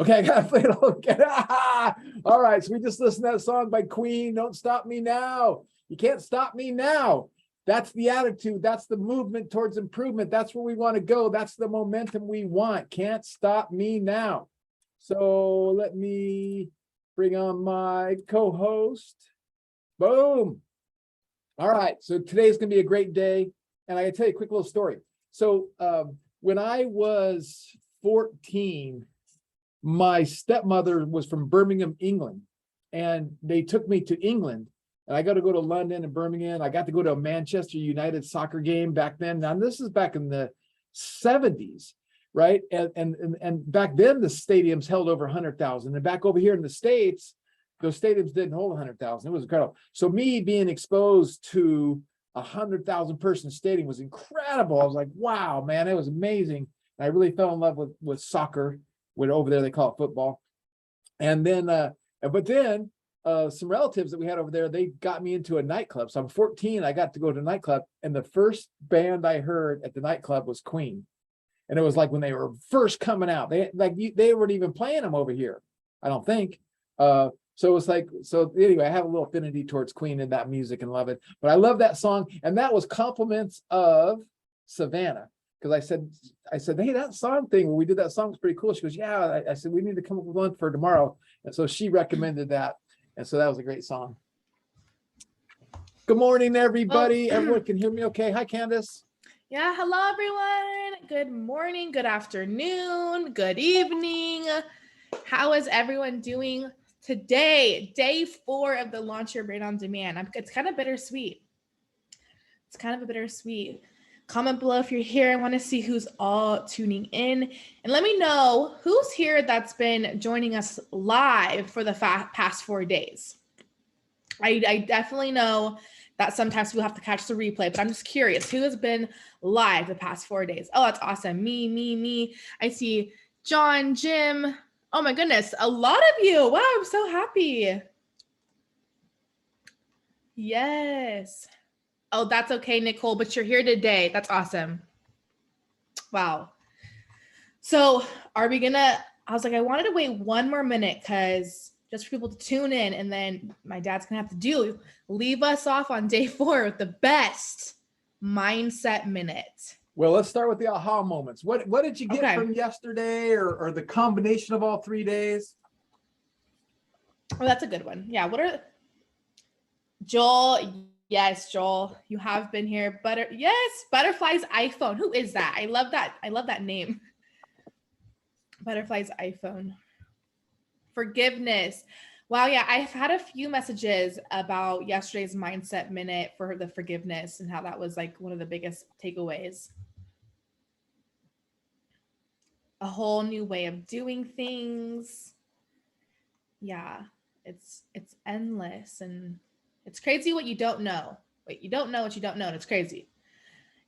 Okay, I gotta play it all again. All right, so we just listened to that song by Queen, Don't Stop Me Now. You can't stop me now. That's the attitude. That's the movement towards improvement. That's where we want to go. That's the momentum we want. Can't stop me now. So let me bring on my co-host. Boom. All right, so today's gonna be a great day. And I gotta tell you a quick little story. So when I was 14, my stepmother was from Birmingham, England, and they took me to England. And I got to go to London and Birmingham. I got to go to a Manchester United soccer game back then. Now, this is back in the 70s, right? And back then, the stadiums held over 100,000. And back over here in the States, those stadiums didn't hold 100,000. It was incredible. So me being exposed to 100,000 person stadium was incredible. I was like, wow, man, it was amazing. And I really fell in love with soccer. When over there they call it football. And then but then some relatives that we had over there, they got me into a nightclub. So I'm 14, I got to go to a nightclub, and the first band I heard at the nightclub was Queen. And it was like when they were first coming out. They weren't even playing them over here, I don't think. So it was like, so anyway, I have a little affinity towards Queen and that music and love it. But I love that song, and that was compliments of Savannah. Because I said, hey, that song thing where we did that song was pretty cool. She goes, yeah. I said, we need to come up with one for tomorrow. And so she recommended that. And so that was a great song. Good morning, everybody. Well, everyone can hear me okay. Hi, Candace. Yeah, hello everyone. Good morning, good afternoon, good evening. How is everyone doing today? Day 4 of the Launch Your Brand on Demand. It's kind of bittersweet. It's kind of a bittersweet. Comment below if you're here. I want to see who's all tuning in. And let me know who's here that's been joining us live for the past 4 days. I definitely know that sometimes we'll have to catch the replay, but I'm just curious who has been live the past 4 days. Oh, that's awesome. Me. I see John, Jim. Oh my goodness, a lot of you. Wow, I'm so happy. Yes. Oh, that's okay, Nicole, but you're here today. That's awesome. Wow. So I was like, I wanted to wait 1 more minute because just for people to tune in, and then my dad's gonna have to leave us off on day 4 with the best mindset minute. Well, let's start with the aha moments. What did you get from yesterday or the combination of all 3 days? Oh, that's a good one. Yeah. What are Joel? Yes, Joel, you have been here. Yes, Butterfly's iPhone. Who is that? I love that. I love that name. Butterfly's iPhone. Forgiveness. Wow, yeah, I've had a few messages about yesterday's mindset minute for the forgiveness and how that was like one of the biggest takeaways. A whole new way of doing things. Yeah, it's endless, and it's crazy what you don't know. Wait, you don't know what you don't know, and it's crazy.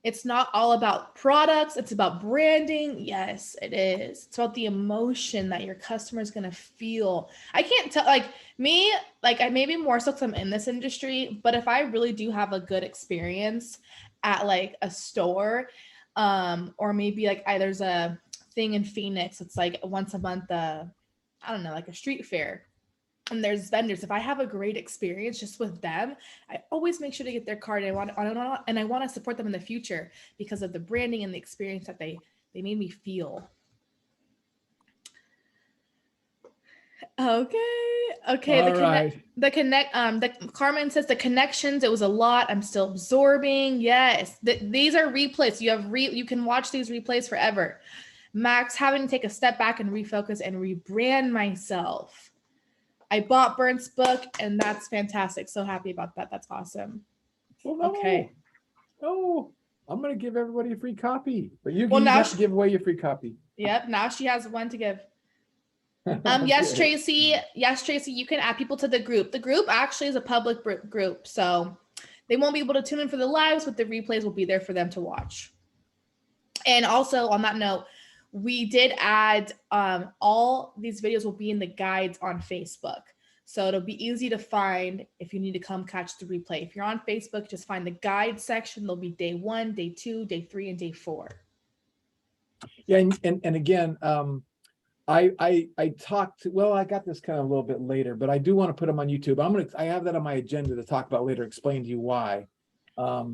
It's not all about products. It's about branding. Yes, it is. It's about the emotion that your customer is going to feel. I can't tell, like me, like I maybe more so because I'm in this industry, but if I really do have a good experience at like a store, or maybe like there's a thing in Phoenix, it's like once a month, I don't know, like a street fair. And there's vendors. If I have a great experience just with them, I always make sure to get their card. I want to support them in the future because of the branding and the experience that they made me feel. Okay. The Carmen says the connections. It was a lot. I'm still absorbing. Yes, these are replays. You can watch these replays forever. Max, having to take a step back and refocus and rebrand myself. I bought Bernt's book, and that's fantastic. So happy about that. That's awesome. Well, no, okay. No, I'm going to give everybody a free copy, but you have to give away your free copy. Yep. Now she has one to give. Yes, Tracy. Yes, Tracy. You can add people to the group. The group actually is a public group, so they won't be able to tune in for the lives, but the replays will be there for them to watch. And also on that note, we did add all these videos will be in the guides on Facebook. So it'll be easy to find if you need to come catch the replay. If you're on Facebook, just find the guide section. There'll be day 1, day 2, day 3, and day 4. Yeah, and again, I talked to, well, I got this kind of a little bit later, but I do want to put them on YouTube. I have that on my agenda to talk about later, explain to you why. I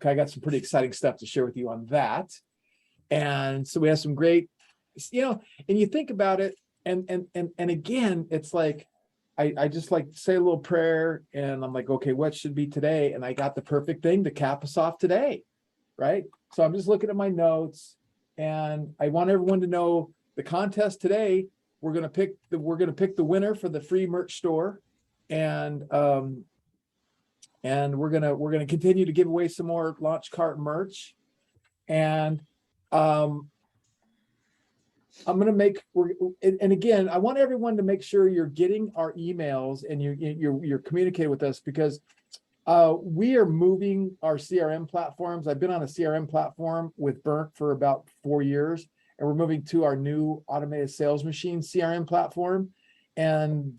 got some pretty exciting stuff to share with you on that. And so we have some great, and you think about it, and again, it's like, I just like say a little prayer and I'm like, okay, what should be today? And I got the perfect thing to cap us off today, right? So I'm just looking at my notes and I want everyone to know the contest today. We're gonna pick the winner for the free merch store, and we're gonna continue to give away some more Launch Cart merch, and I'm gonna and again, I want everyone to make sure you're getting our emails and you're communicating with us, because we are moving our CRM platforms. I've been on a CRM platform with Burke for about 4 years, and we're moving to our new automated sales machine CRM platform. And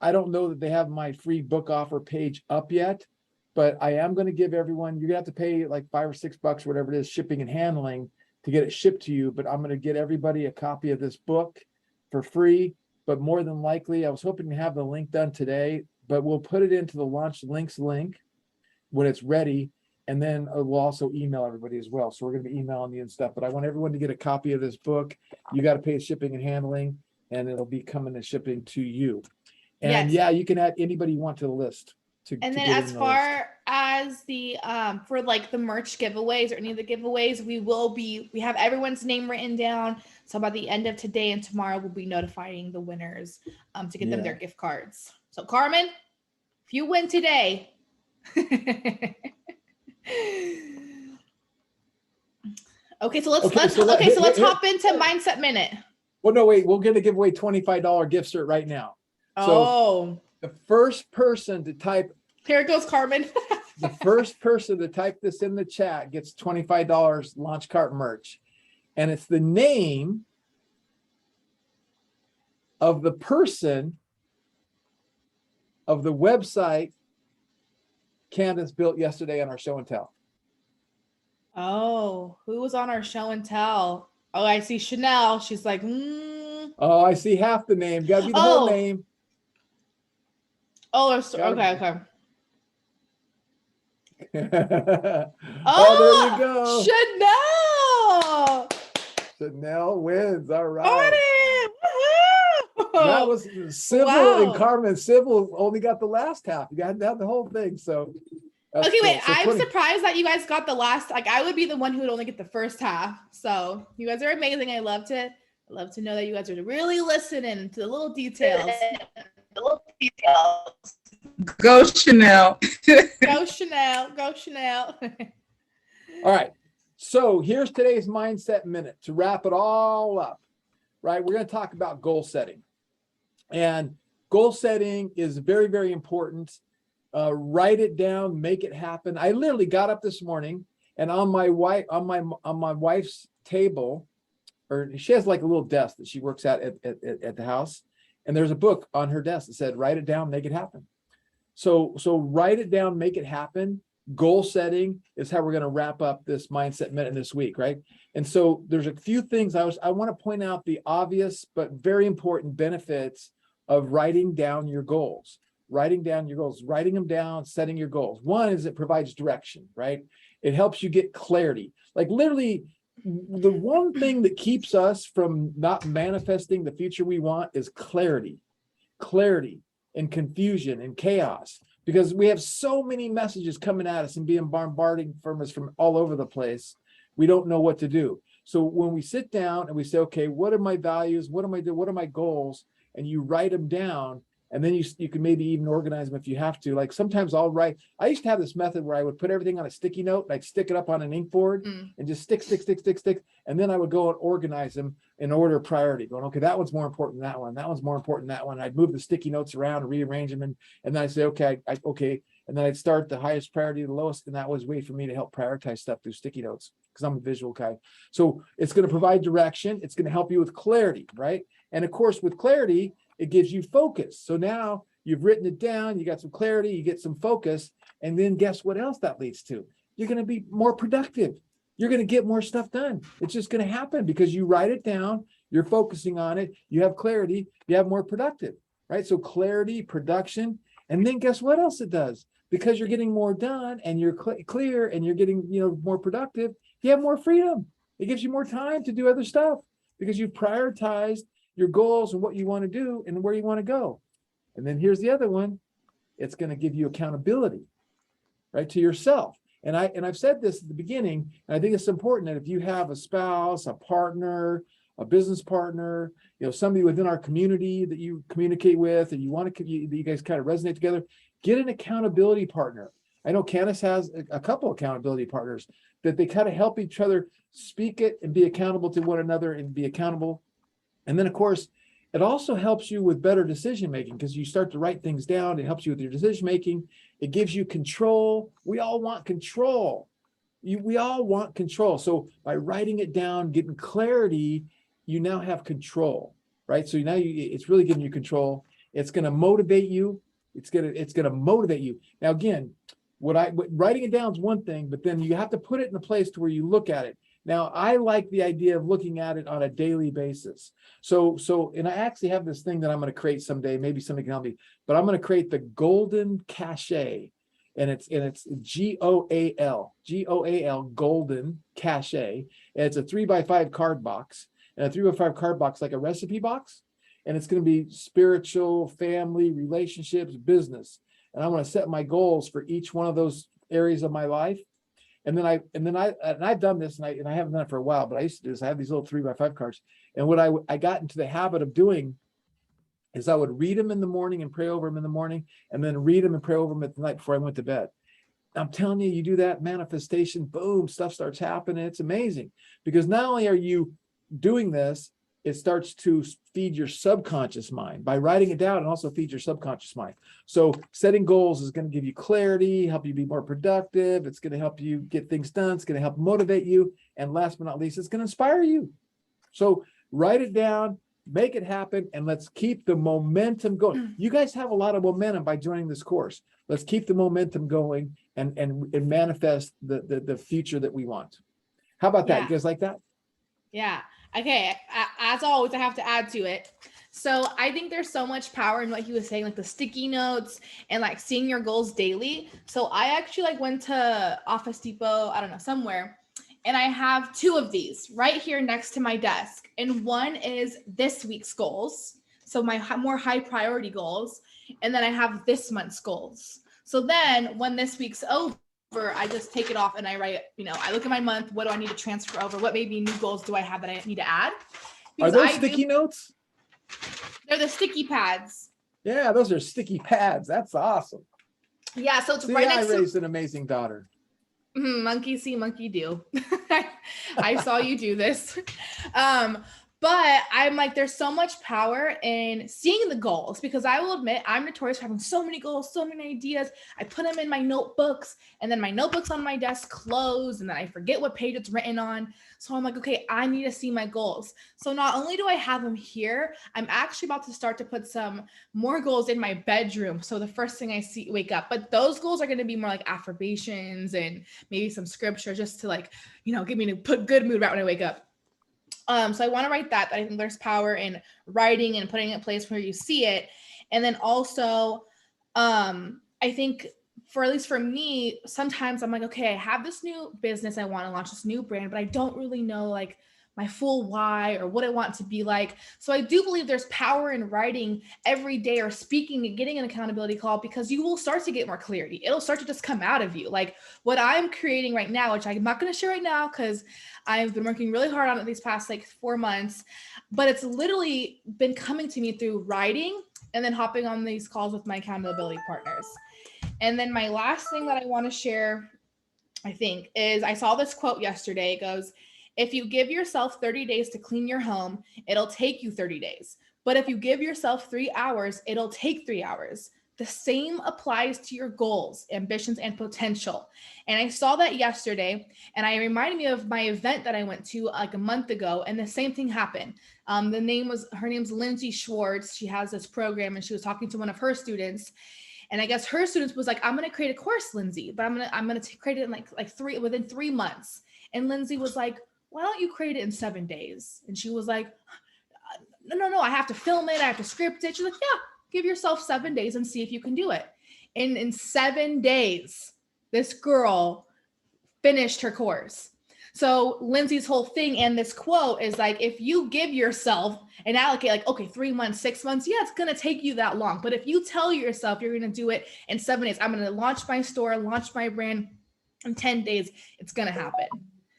I don't know that they have my free book offer page up yet, but I am going to give everyone, you're gonna have to pay like $5 or $6, whatever it is, shipping and handling to get it shipped to you. But I'm going to get everybody a copy of this book for free. But more than likely, I was hoping to have the link done today, but we'll put it into the Launch Links link when it's ready. And then we'll also email everybody as well. So we're going to be emailing you and stuff, but I want everyone to get a copy of this book. You got to pay shipping and handling, and it'll be coming and shipping to you. And Yes. yeah, you can add anybody you want to the list. And then as far as the for like the merch giveaways or any of the giveaways, we have everyone's name written down. So by the end of today and tomorrow, we'll be notifying the winners to get them their gift cards. So Carmen, if you win today, okay, so let's hop into Mindset Minute. Well, no, wait, we're going to give away $25 gift cert right now. So the first person to type, here it goes, Carmen. The first person to type this in the chat gets $25 Launch Cart merch. And it's the name of the person of the website Candace built yesterday on our show and tell. Oh, who was on our show and tell? Oh, I see Chanel. She's like, Oh, I see half the name. Gotta be the whole name. Oh, okay. Oh, there you go. Chanel. Chanel wins. All right. Woo-hoo! That was Civil and Carmen. Civil only got the last half. You got to have the whole thing. So okay, cool. Wait. So I'm surprised that you guys got the last. Like, I would be the one who would only get the first half. So you guys are amazing. I love to know that you guys are really listening to the little details. Go Chanel. Go Chanel. Go Chanel. All right. So here's today's Mindset Minute to wrap it all up, right? We're going to talk about goal setting. And goal setting is very, very important. Write it down, make it happen. I literally got up this morning, and on my wife's table, or she has like a little desk that she works at the house, and there's a book on her desk that said, write it down, make it happen. So write it down, make it happen. Goal setting is how we're going to wrap up this Mindset Minute this week, right? And so there's a few things I want to point out, the obvious but very important benefits of writing down your goals. Writing them down, setting your goals. One is it provides direction, right? It helps you get clarity. Like literally, the one thing that keeps us from not manifesting the future we want is clarity and confusion and chaos, because we have so many messages coming at us and being bombarding from us from all over the place. We don't know what to do. So when we sit down and we say, okay, what are my values? What am I doing? What are my goals? And you write them down, and then you can maybe even organize them if you have to. Like sometimes I'll write, I used to have this method where I would put everything on a sticky note, and I'd stick it up on an ink board and just stick. And then I would go and organize them in order of priority, going, okay, that one's more important than that one. That one's more important than that one. I'd move the sticky notes around and rearrange them. And then I'd say, okay. And then I'd start the highest priority to the lowest. And that was a way for me to help prioritize stuff through sticky notes, because I'm a visual guy. So it's going to provide direction. It's going to help you with clarity, right? And of course, with clarity, it gives you focus. So now you've written it down, you got some clarity, you get some focus, and then guess what else that leads to? You're going to be more productive. You're going to get more stuff done. It's just going to happen because you write it down, you're focusing on it, you have clarity, you have more productive, right? So clarity, production, and then guess what else it does? Because you're getting more done and you're clear and you're getting, more productive, you have more freedom. It gives you more time to do other stuff because you've prioritized your goals and what you want to do and where you want to go. And then here's the other one. It's going to give you accountability, right, to yourself. And I've said this at the beginning, and I think it's important that if you have a spouse, a partner, a business partner, somebody within our community that you communicate with, and you want to, that you guys kind of resonate together, get an accountability partner. I know Candace has a couple accountability partners that they kind of help each other speak it and be accountable to one another and be accountable. And then, of course, it also helps you with better decision making because you start to write things down. It helps you with your decision making. It gives you control. We all want control. We all want control. So by writing it down, getting clarity, you now have control, right? So now it's really giving you control. It's going to motivate you. It's going to motivate you. Now, again, writing it down is one thing, but then you have to put it in a place to where you look at it. Now, I like the idea of looking at it on a daily basis. So, and I actually have this thing that I'm going to create someday. Maybe somebody can help me, but I'm going to create the Golden Cache, and it's GOAL, Golden Cache. And it's a 3x5 card box, and a 3x5 card box like a recipe box, and it's going to be spiritual, family, relationships, business. And I want to set my goals for each one of those areas of my life. And then I've done this, and I haven't done it for a while, but I used to do this. I have these little 3x5 cards. And what I got into the habit of doing is I would read them in the morning and pray over them in the morning, and then read them and pray over them at the night before I went to bed. I'm telling you, you do that, manifestation, boom, stuff starts happening. It's amazing because not only are you doing this, it starts to feed your subconscious mind by writing it down, and also feed your subconscious mind. So setting goals is going to give you clarity, help you be more productive. It's going to help you get things done. It's going to help motivate you. And last but not least, it's going to inspire you. So write it down, make it happen, and let's keep the momentum going. You guys have a lot of momentum by joining this course. Let's keep the momentum going and manifest the future that we want. How about that? Yeah. You guys like that? Yeah. Okay. As always, I have to add to it. So I think there's so much power in what he was saying, like the sticky notes and like seeing your goals daily. So I actually went to Office Depot, I don't know, somewhere, and I have 2 of these right here next to my desk. And one is this week's goals, so my more high priority goals. And then I have this month's goals. So then when this week's over, I just take it off and I write, I look at my month. What do I need to transfer over? What maybe new goals do I have that I need to add? Are those sticky notes? They're the sticky pads. Yeah, those are sticky pads. That's awesome. Yeah, so it's See, right I next to raised an amazing daughter. monkey see, monkey do. I saw you do this. But I'm like, there's so much power in seeing the goals, because I will admit I'm notorious for having so many goals, so many ideas. I put them in my notebooks, and then my notebooks on my desk close, and then I forget what page it's written on. So I'm like, okay, I need to see my goals. So not only do I have them here, I'm actually about to start to put some more goals in my bedroom. So the first thing I see, wake up, but those goals are going to be more like affirmations and maybe some scripture just to get me to put good mood right when I wake up. So I want to write that I think there's power in writing and putting it in a place where you see it. And then also, I think at least for me, sometimes I'm like, okay, I have this new business. I want to launch this new brand, but I don't really know my full why or what I want to be like. So I do believe there's power in writing every day or speaking and getting an accountability call, because you will start to get more clarity. It'll start to just come out of you. Like what I'm creating right now, which I'm not going to share right now because I've been working really hard on it these past 4 months, but it's literally been coming to me through writing and then hopping on these calls with my accountability partners. And then my last thing that I want to share, I think, is I saw this quote yesterday. It goes, if you give yourself 30 days to clean your home, it'll take you 30 days. But if you give yourself 3 hours, it'll take 3 hours. The same applies to your goals, ambitions, and potential. And I saw that yesterday, and it reminded me of my event that I went to a month ago, and the same thing happened. Her name's Lindsay Schwartz. She has this program, and she was talking to one of her students. And I guess her students was like, I'm going to create a course, Lindsay, but I'm going to create it in within 3 months. And Lindsay was like, why don't you create it in 7 days? And she was like, no, I have to film it. I have to script it. She's like, yeah, give yourself 7 days and see if you can do it. And in 7 days, this girl finished her course. So Lindsay's whole thing and this quote is like, if you give yourself and allocate like, okay, 3 months, 6 months, yeah, it's going to take you that long. But if you tell yourself you're going to do it in 7 days, I'm going to launch my store, launch my brand in 10 days, it's going to happen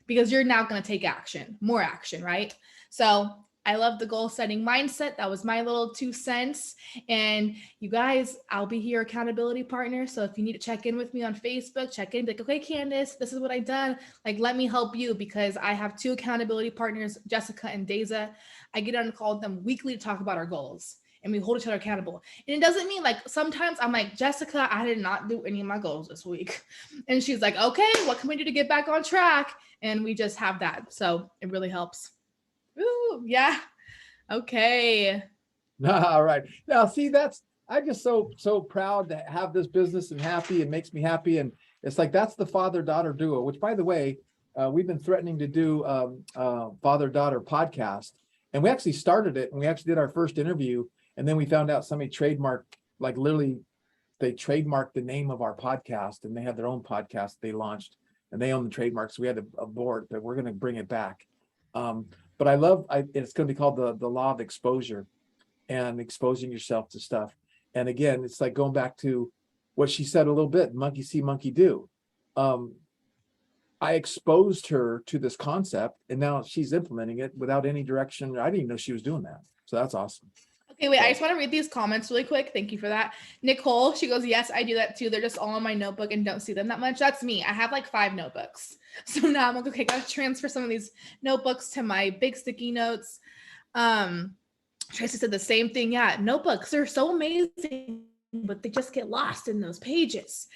because you're now going to take action, more action, right? So I love the goal setting mindset. That was my little 2 cents. And you guys, I'll be your accountability partner. So if you need to check in with me on Facebook, check in, be like, okay, Candace, this is what I've done. Like, let me help you because I have 2 accountability partners, Jessica and Deza. I get on a call with them weekly to talk about our goals and we hold each other accountable. And it doesn't mean like, sometimes I'm like, Jessica, I did not do any of my goals this week. And she's like, okay, what can we do to get back on track? And we just have that. So it really helps. Ooh, yeah. Okay. All right. Now, see, I'm just so proud to have this business and happy. It makes me happy. And it's like, that's the father-daughter duo, which by the way, we've been threatening to do father-daughter podcast. And we actually started it and we actually did our first interview. And then we found out somebody trademarked, like literally they trademarked the name of our podcast and they have their own podcast they launched and they own the trademark. So we had to abort, but we're going to bring it back. But it's going to be called the law of exposure and exposing yourself to stuff. And again, it's like going back to what she said a little bit, monkey see, monkey do. I exposed her to this concept and now she's implementing it without any direction. I didn't even know she was doing that. So that's awesome. Okay, wait, I just want to read these comments really quick. Thank you for that. Nicole, she goes, yes, I do that too. They're just all in my notebook and don't see them that much. That's me. I have like 5 notebooks. So now I'm like, okay, gotta transfer some of these notebooks to my big sticky notes. Tracy said the same thing. Yeah, notebooks are so amazing, but they just get lost in those pages.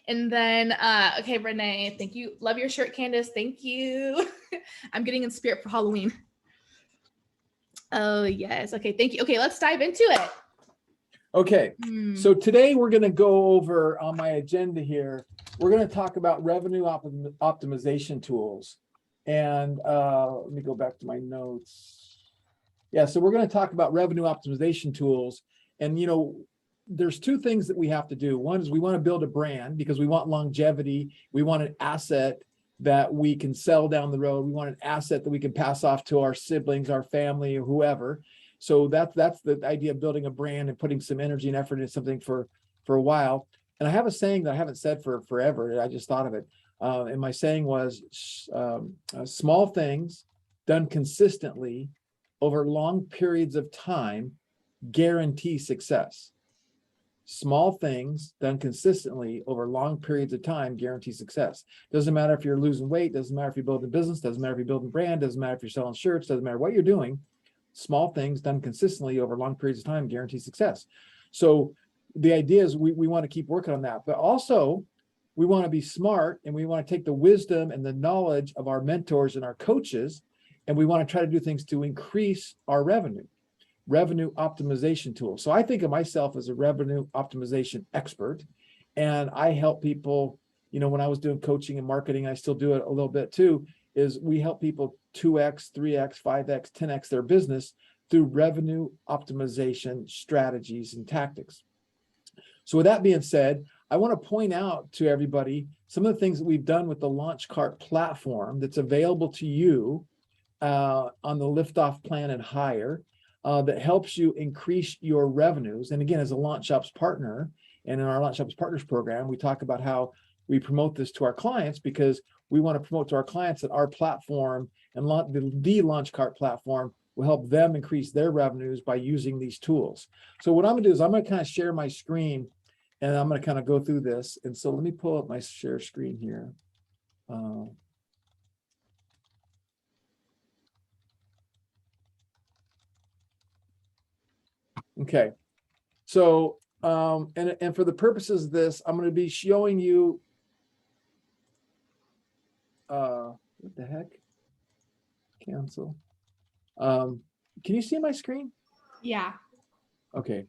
And then, okay, Renee, thank you. Love your shirt, Candace. Thank you. I'm getting in spirit for Halloween. Oh, yes. Okay, thank you. Okay, let's dive into it. Okay, so today we're going to go over on my agenda here. We're going to talk about revenue optimization tools. And let me go back to my notes. Yeah, so we're going to talk about revenue optimization tools. And, you know, there's 2 things that we have to do. One is we want to build a brand because we want longevity. We want an asset that we can sell down the road. We want an asset that we can pass off to our siblings, our family, or whoever. So that's the idea of building a brand and putting some energy and effort into something for a while. And I have a saying that I haven't said for forever. I just thought of it. And my saying was, small things done consistently over long periods of time guarantee success. Small things done consistently over long periods of time guarantee success. Doesn't matter if you're losing weight, doesn't matter if you're building a business, doesn't matter if you're building a brand, doesn't matter if you're selling shirts, doesn't matter what you're doing. Small things done consistently over long periods of time guarantee success. So the idea is we want to keep working on that, but also we want to be smart and we want to take the wisdom and the knowledge of our mentors and our coaches, and we want to try to do things to increase our revenue optimization tool. So I think of myself as a revenue optimization expert, and I help people, you know, when I was doing coaching and marketing, I still do it a little bit too, is we help people 2x, 3x, 5x, 10x their business through revenue optimization strategies and tactics. So with that being said, I want to point out to everybody some of the things that we've done with the LaunchCart platform that's available to you on the Liftoff Plan and Hire. That helps you increase your revenues. And again, as a Launch Shops partner, and in our Launch Shops Partners program, we talk about how we promote this to our clients because we want to promote to our clients that our platform and the LaunchCart platform will help them increase their revenues by using these tools. So what I'm going to do is I'm going to kind of share my screen and I'm going to kind of go through this. And so let me pull up my share screen here. Okay, so and for the purposes of this, I'm going to be showing you what the heck? Cancel. Can you see my screen? Yeah. Okay,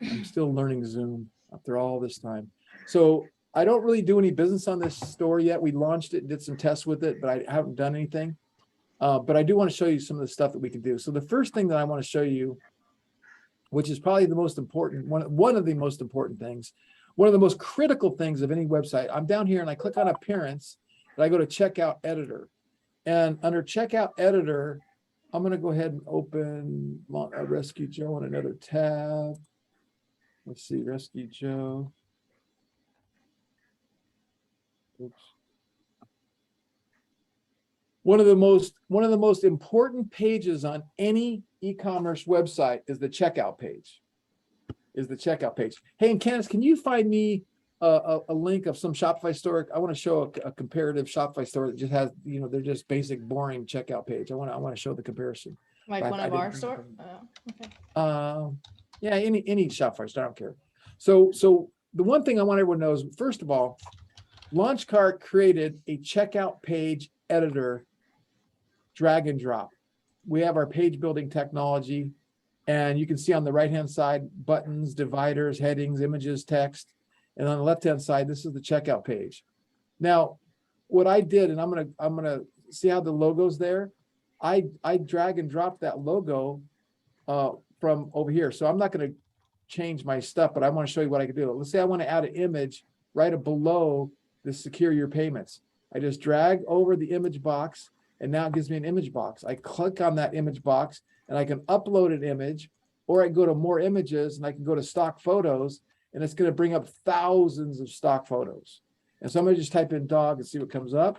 I'm still learning Zoom after all this time. So I don't really do any business on this store yet. We launched it, did some tests with it, but I haven't done anything. But I do want to show you some of the stuff that we can do. So the first thing that I want to show you, which is probably the most important, one of the most important things, one of the most critical things of any website. I'm down here and I click on appearance, and I go to checkout editor. And under checkout editor, I'm going to go ahead and open Rescue Joe on another tab. Let's see, Rescue Joe. Oops. One of the most important pages on any e-commerce website is the checkout page. Hey, and Candace, can you find me a link of some Shopify store? I want to show a comparative Shopify store that just has, they're just basic, boring checkout page. I want to show the comparison. Like But one I of our didn't bring store? it Okay. Yeah, any Shopify store, I don't care. So the one thing I want everyone to know is, first of all, Launchcart created a checkout page editor, drag and drop. We have our page building technology, and you can see on the right-hand side, buttons, dividers, headings, images, text. And on the left-hand side, this is the checkout page. Now, what I did, and I'm gonna see how the logo's there. I drag and drop that logo from over here. So I'm not gonna change my stuff, but I want to show you what I can do. Let's say I want to add an image right below the secure your payments. I just drag over the image box, and now it gives me an image box. I click on that image box, and I can upload an image, or I can go to more images, and I can go to stock photos, and it's going to bring up thousands of stock photos. And so I'm going to just type in dog and see what comes up.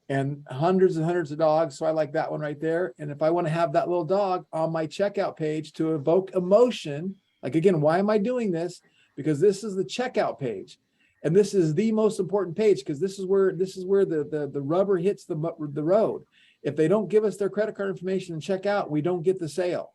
And hundreds of dogs. So I like that one right there. And if I want to have that little dog on my checkout page to evoke emotion, like, again, why am I doing this? Because this is the checkout page. And this is the most important page, because this is where the rubber hits the road. If they don't give us their credit card information and check out, we don't get the sale,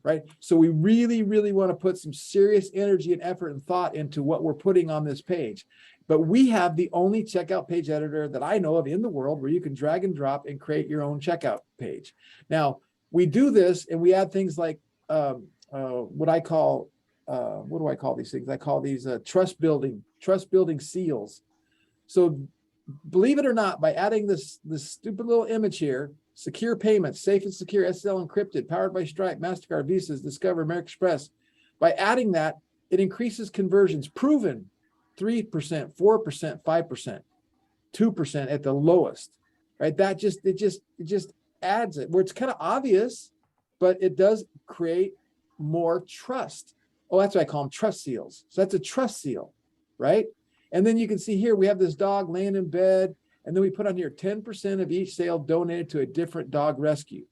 right? So we really, really want to put some serious energy and effort and thought into what we're putting on this page. But we have the only checkout page editor that I know of in the world where you can drag and drop and create your own checkout page. Now, we do this and we add things like what I call, what do I call these things? I call these trust building seals. So believe it or not, by adding this stupid little image here, secure payments, safe and secure, SSL encrypted, powered by Stripe, MasterCard, Visas, Discover, American Express. By adding that, it increases conversions, proven 3%, 4%, 5%, 2% at the lowest, right? It just adds it where it's kind of obvious, but it does create more trust. Oh, that's what I call them, trust seals. So that's a trust seal, right? And then you can see here, we have this dog laying in bed, and then we put on here 10% of each sale donated to a different dog rescue.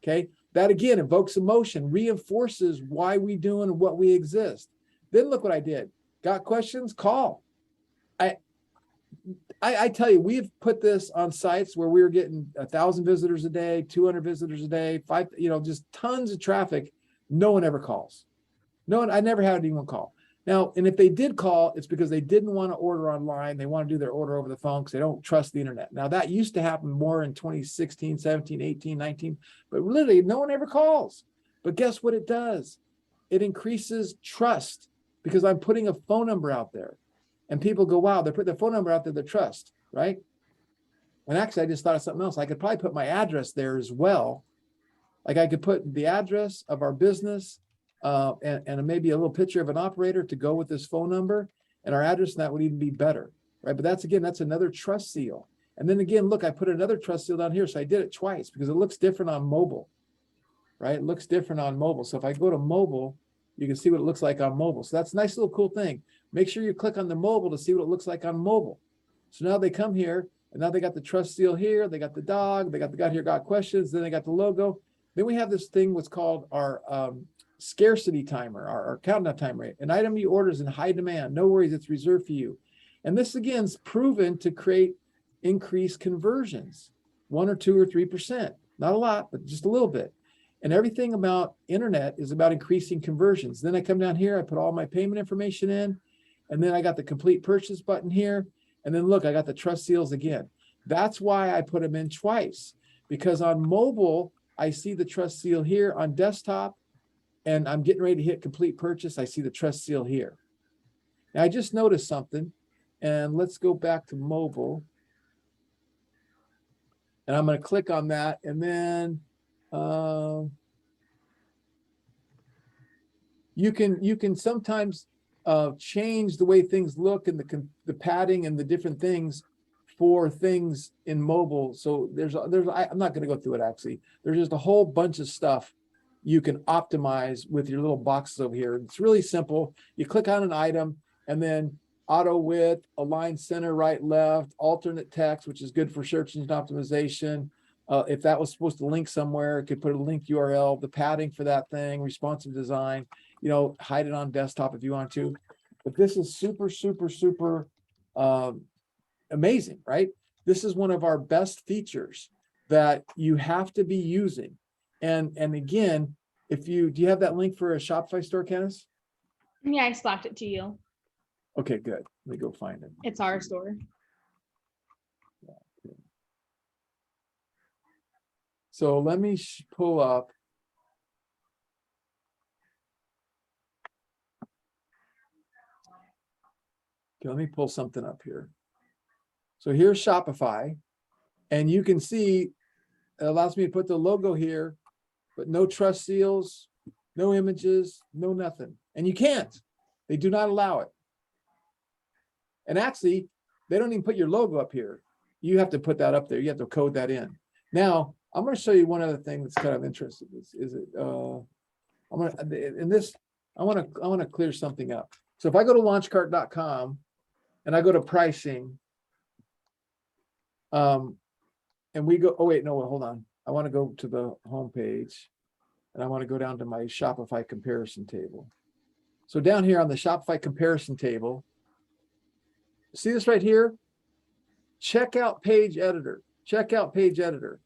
Okay, that again evokes emotion, reinforces why we do and what we exist. Then look what I did. Got questions? Call. I tell you, we've put this on sites where we were getting 1,000 visitors a day, 200 visitors a day, just tons of traffic. No one ever calls. No one, I never had anyone call. Now, and if they did call, it's because they didn't want to order online. They want to do their order over the phone because they don't trust the internet. Now, that used to happen more in 2016, 17, 18, 19, but literally no one ever calls. But guess what it does? It increases trust because I'm putting a phone number out there. And people go, wow, they're putting their phone number out there, they trust, right? And actually, I just thought of something else. I could probably put my address there as well. Like I could put the address of our business, and maybe a little picture of an operator to go with this phone number, and our address, and that would even be better, right? But that's another trust seal. And then again, look, I put another trust seal down here. So I did it twice because it looks different on mobile, right? It looks different on mobile. So if I go to mobile, you can see what it looks like on mobile. So that's a nice little cool thing. Make sure you click on the mobile to see what it looks like on mobile. So now they come here, and now they got the trust seal here. They got the dog. They got the guy here, got questions. Then they got the logo. Then we have this thing, what's called our scarcity timer, our countdown timer. An item you order is in high demand. No worries, it's reserved for you. And this again is proven to create increased conversions, 1 or 2 or 3%. Not a lot, but just a little bit. And everything about internet is about increasing conversions. Then I come down here, I put all my payment information in, and then I got the complete purchase button here. And then look, I got the trust seals again. That's why I put them in twice, because on mobile, I see the trust seal here. On desktop, and I'm getting ready to hit complete purchase, I see the trust seal here. Now I just noticed something, and let's go back to mobile. And I'm going to click on that. And then you can sometimes change the way things look and the padding and the different things for things in mobile. So I'm not going to go through it actually. There's just a whole bunch of stuff you can optimize with your little boxes over here. It's really simple. You click on an item and then auto width, align center, right, left, alternate text, which is good for search engine optimization. If that was supposed to link somewhere, it could put a link URL, the padding for that thing, responsive design, hide it on desktop if you want to. But this is super, super, super amazing, right? This is one of our best features that you have to be using. And again, do you have that link for a Shopify store, Candace? Yeah, I slapped it to you. Okay, good. Let me go find it. It's our store. So let me pull up. Okay, let me pull something up here. So here's Shopify, and you can see it allows me to put the logo here, but no trust seals, no images, no nothing. And you can't. They do not allow it. And actually, they don't even put your logo up here. You have to put that up there. You have to code that in. Now, I'm going to show you one other thing that's kind of interesting. I want to clear something up. So if I go to launchcart.com and I go to pricing, and we go, hold on. I want to go to the home page and I want to go down to my Shopify comparison table. So down here on the Shopify comparison table, see this right here? Checkout page editor. Checkout page editor.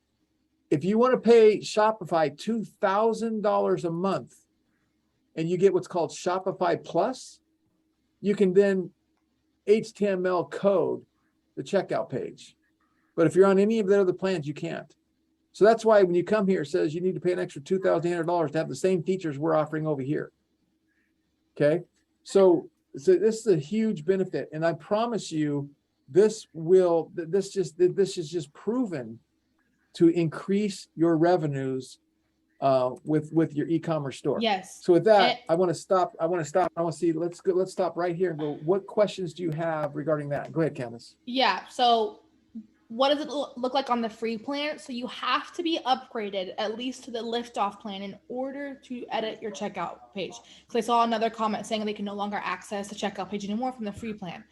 If you want to pay Shopify $2,000 a month and you get what's called Shopify Plus, you can then HTML code the checkout page. But if you're on any of the other plans, you can't. So that's why when you come here, it says you need to pay an extra $2,800 to have the same features we're offering over here. Okay. So this is a huge benefit. And I promise you, this is just proven to increase your revenues with your e-commerce store. Yes. So with that, I want to stop. I want to see, let's stop right here and go, what questions do you have regarding that? Go ahead, Candace. Yeah. So what does it look like on the free plan? So you have to be upgraded at least to the liftoff plan in order to edit your checkout page. Because I saw another comment saying they can no longer access the checkout page anymore from the free plan.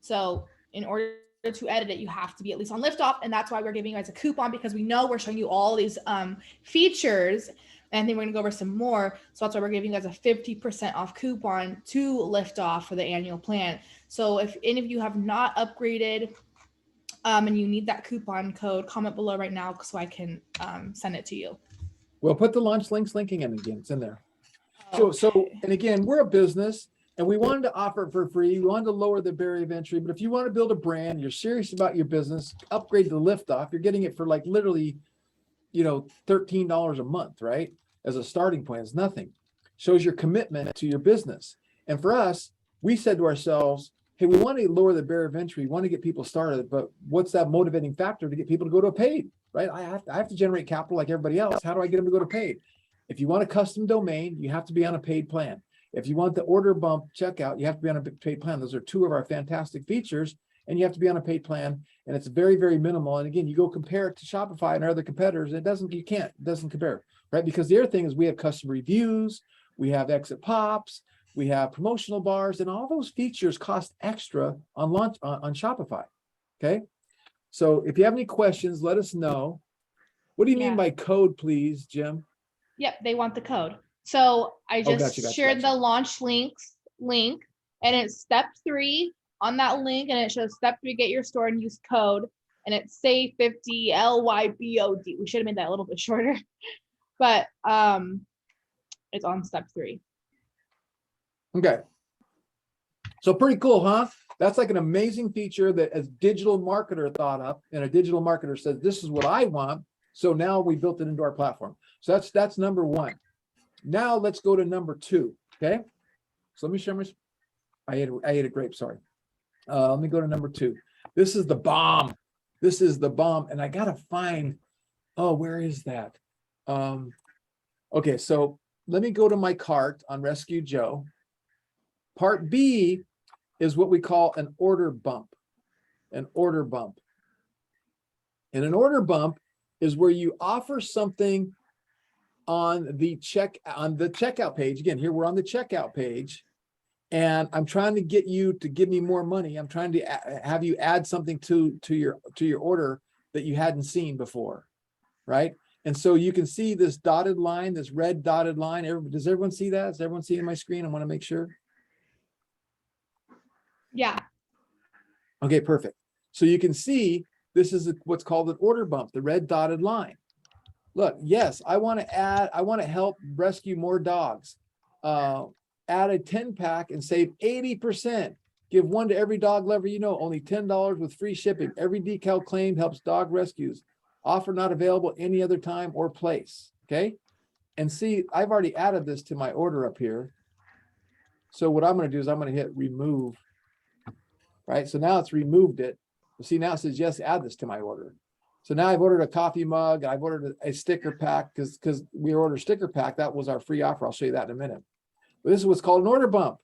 So in order to edit it, you have to be at least on liftoff. And that's why we're giving you guys a coupon, because we know we're showing you all these features, and then we're gonna go over some more. So that's why we're giving you guys a 50% off coupon to liftoff for the annual plan. So if any of you have not upgraded, and you need that coupon code, comment below right now so I can send it to you. Well, put the launch links linking in again. It's in there. Okay. So, and again, we're a business and we wanted to offer it for free. We wanted to lower the barrier of entry. But if you want to build a brand, you're serious about your business, upgrade to Liftoff. You're getting it for like literally, $13 a month, right? As a starting point, it's nothing. Shows your commitment to your business. And for us, we said to ourselves, hey, we want to lower the barrier of entry. We want to get people started, but what's that motivating factor to get people to go to a paid, right? I have to generate capital like everybody else. How do I get them to go to paid? If you want a custom domain, you have to be on a paid plan. If you want the order bump checkout, you have to be on a paid plan. Those are two of our fantastic features, and you have to be on a paid plan, and it's very, very minimal. And again, you go compare it to Shopify and our other competitors, it doesn't compare, right? Because the other thing is we have custom reviews, we have exit pops, we have promotional bars, and all those features cost extra on launch on Shopify. Okay. So if you have any questions, let us know. What do you mean by code, please, Jim? Yep, they want the code. So I just shared the launch link, and it's step 3 on that link, and it shows step 3, get your store and use code, and it's say 50 LYBOD. We should have made that a little bit shorter, but it's on step 3. Okay. So pretty cool, huh? That's like an amazing feature that a digital marketer thought up, and a digital marketer said, this is what I want. So now we built it into our platform. So that's number 1. Now let's go to number 2. Okay. So let me share my, I ate a grape, sorry. Let me go to number 2. This is the bomb. This is the bomb. And I gotta find, oh, where is that? Okay, so let me go to my cart on Rescue Joe. Part B is what we call an order bump. An order bump. And an order bump is where you offer something on the checkout page. Again, here we're on the checkout page, and I'm trying to get you to give me more money. I'm trying to have you add something to your order that you hadn't seen before, right? And so you can see this dotted line, this red dotted line. Does everyone see that? Does everyone see it in my screen? I want to make sure. Yeah. Okay, perfect. So you can see this is what's called an order bump, the red dotted line. Look, yes, I want to help rescue more dogs. Add a 10-pack and save 80%. Give one to every dog lover you know, only $10 with free shipping. Every decal claim helps dog rescues. Offer not available any other time or place, okay? And see, I've already added this to my order up here. So what I'm gonna do is I'm gonna hit remove, right? So now it's removed it. See, now it says, yes, add this to my order. So now I've ordered a coffee mug, and I've ordered a sticker pack because we ordered a sticker pack. That was our free offer. I'll show you that in a minute. But this is what's called an order bump,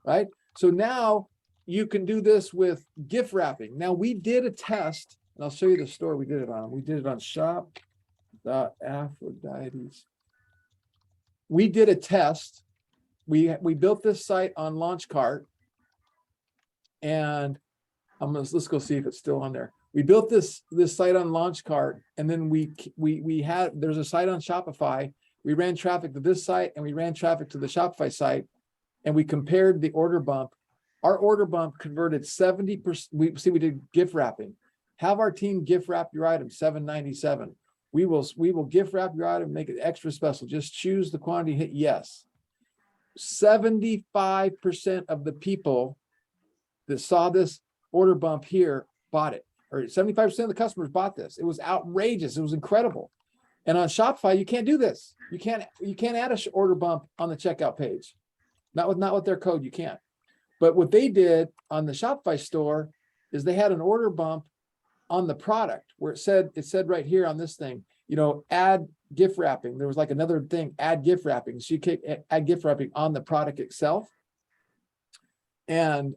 right? So now you can do this with gift wrapping. Now we did a test, and I'll show you the store we did it on. We did it on shop.aphrodite's. We did a test. We built this site on Launchcart, and let's go see if it's still on there. We built this site on Launchcart, and then there's a site on Shopify. We ran traffic to this site, and we ran traffic to the Shopify site, and we compared the order bump. Our order bump converted 70%. We did gift wrapping. Have our team gift wrap your item, $7.97. We will gift wrap your item, make it extra special. Just choose the quantity, hit yes. 75% of the people that saw this order bump here bought it, or 75% of the customers bought this. It was outrageous. It was incredible. And on Shopify, you can't do this. You can't add a order bump on the checkout page. Not with their code, you can't. But what they did on the Shopify store is they had an order bump on the product where it said right here on this thing, add gift wrapping. There was like another thing, add gift wrapping. So you can add gift wrapping on the product itself. And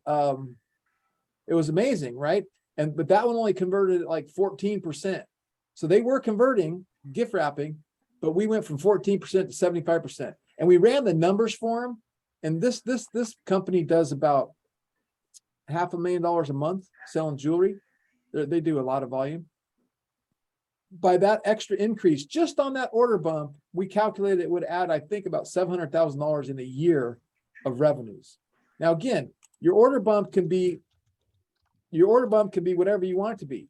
it was amazing, right? But that one only converted at like 14%. So they were converting gift wrapping, but we went from 14% to 75%. And we ran the numbers for them. And this company does about $500,000 a month selling jewelry. They do a lot of volume. By that extra increase, just on that order bump, we calculated it would add, I think, about $700,000 in a year of revenues. Now, again, your order bump can be whatever you want it to be.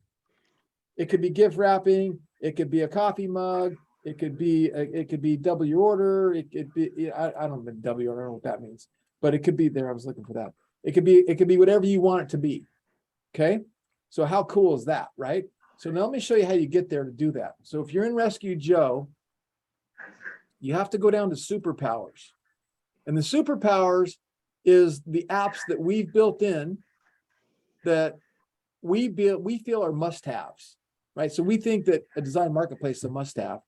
It could be gift wrapping. It could be a coffee mug. It could be double your order. It could be, I don't know, W order, I don't know what that means, but it could be there. I was looking for that. It could be whatever you want it to be. Okay. So how cool is that, right? So now let me show you how you get there to do that. So if you're in Rescue Joe, you have to go down to superpowers. And the superpowers is the apps that we've built in that we feel are must-haves, right? So we think that a design marketplace is a must-have.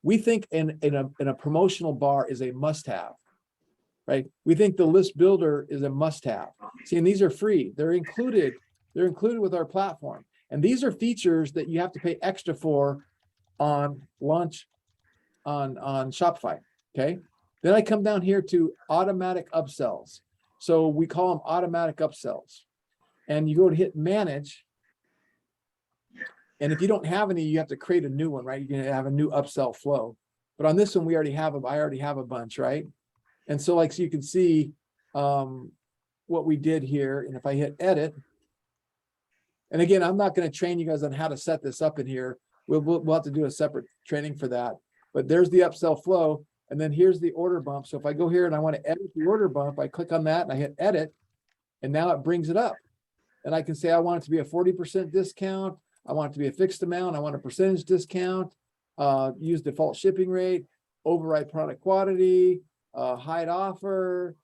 We think in a promotional bar is a must-have, right? We think the list builder is a must-have. See, and these are free. They're included with our platform. And these are features that you have to pay extra for on launch on Shopify. Okay. Then I come down here to automatic upsells. So we call them automatic upsells. And you go to hit manage. And if you don't have any, you have to create a new one, right? You're gonna have a new upsell flow. But on this one, I already have a bunch, right? And so so you can see what we did here. And if I hit edit, and again, I'm not going to train you guys on how to set this up in here. We'll have to do a separate training for that. But there's the upsell flow. And then here's the order bump. So if I go here and I want to edit the order bump, I click on that and I hit edit. And now it brings it up. And I can say I want it to be a 40% discount. I want it to be a fixed amount. I want a percentage discount. Use default shipping rate, override product quantity, hide offer,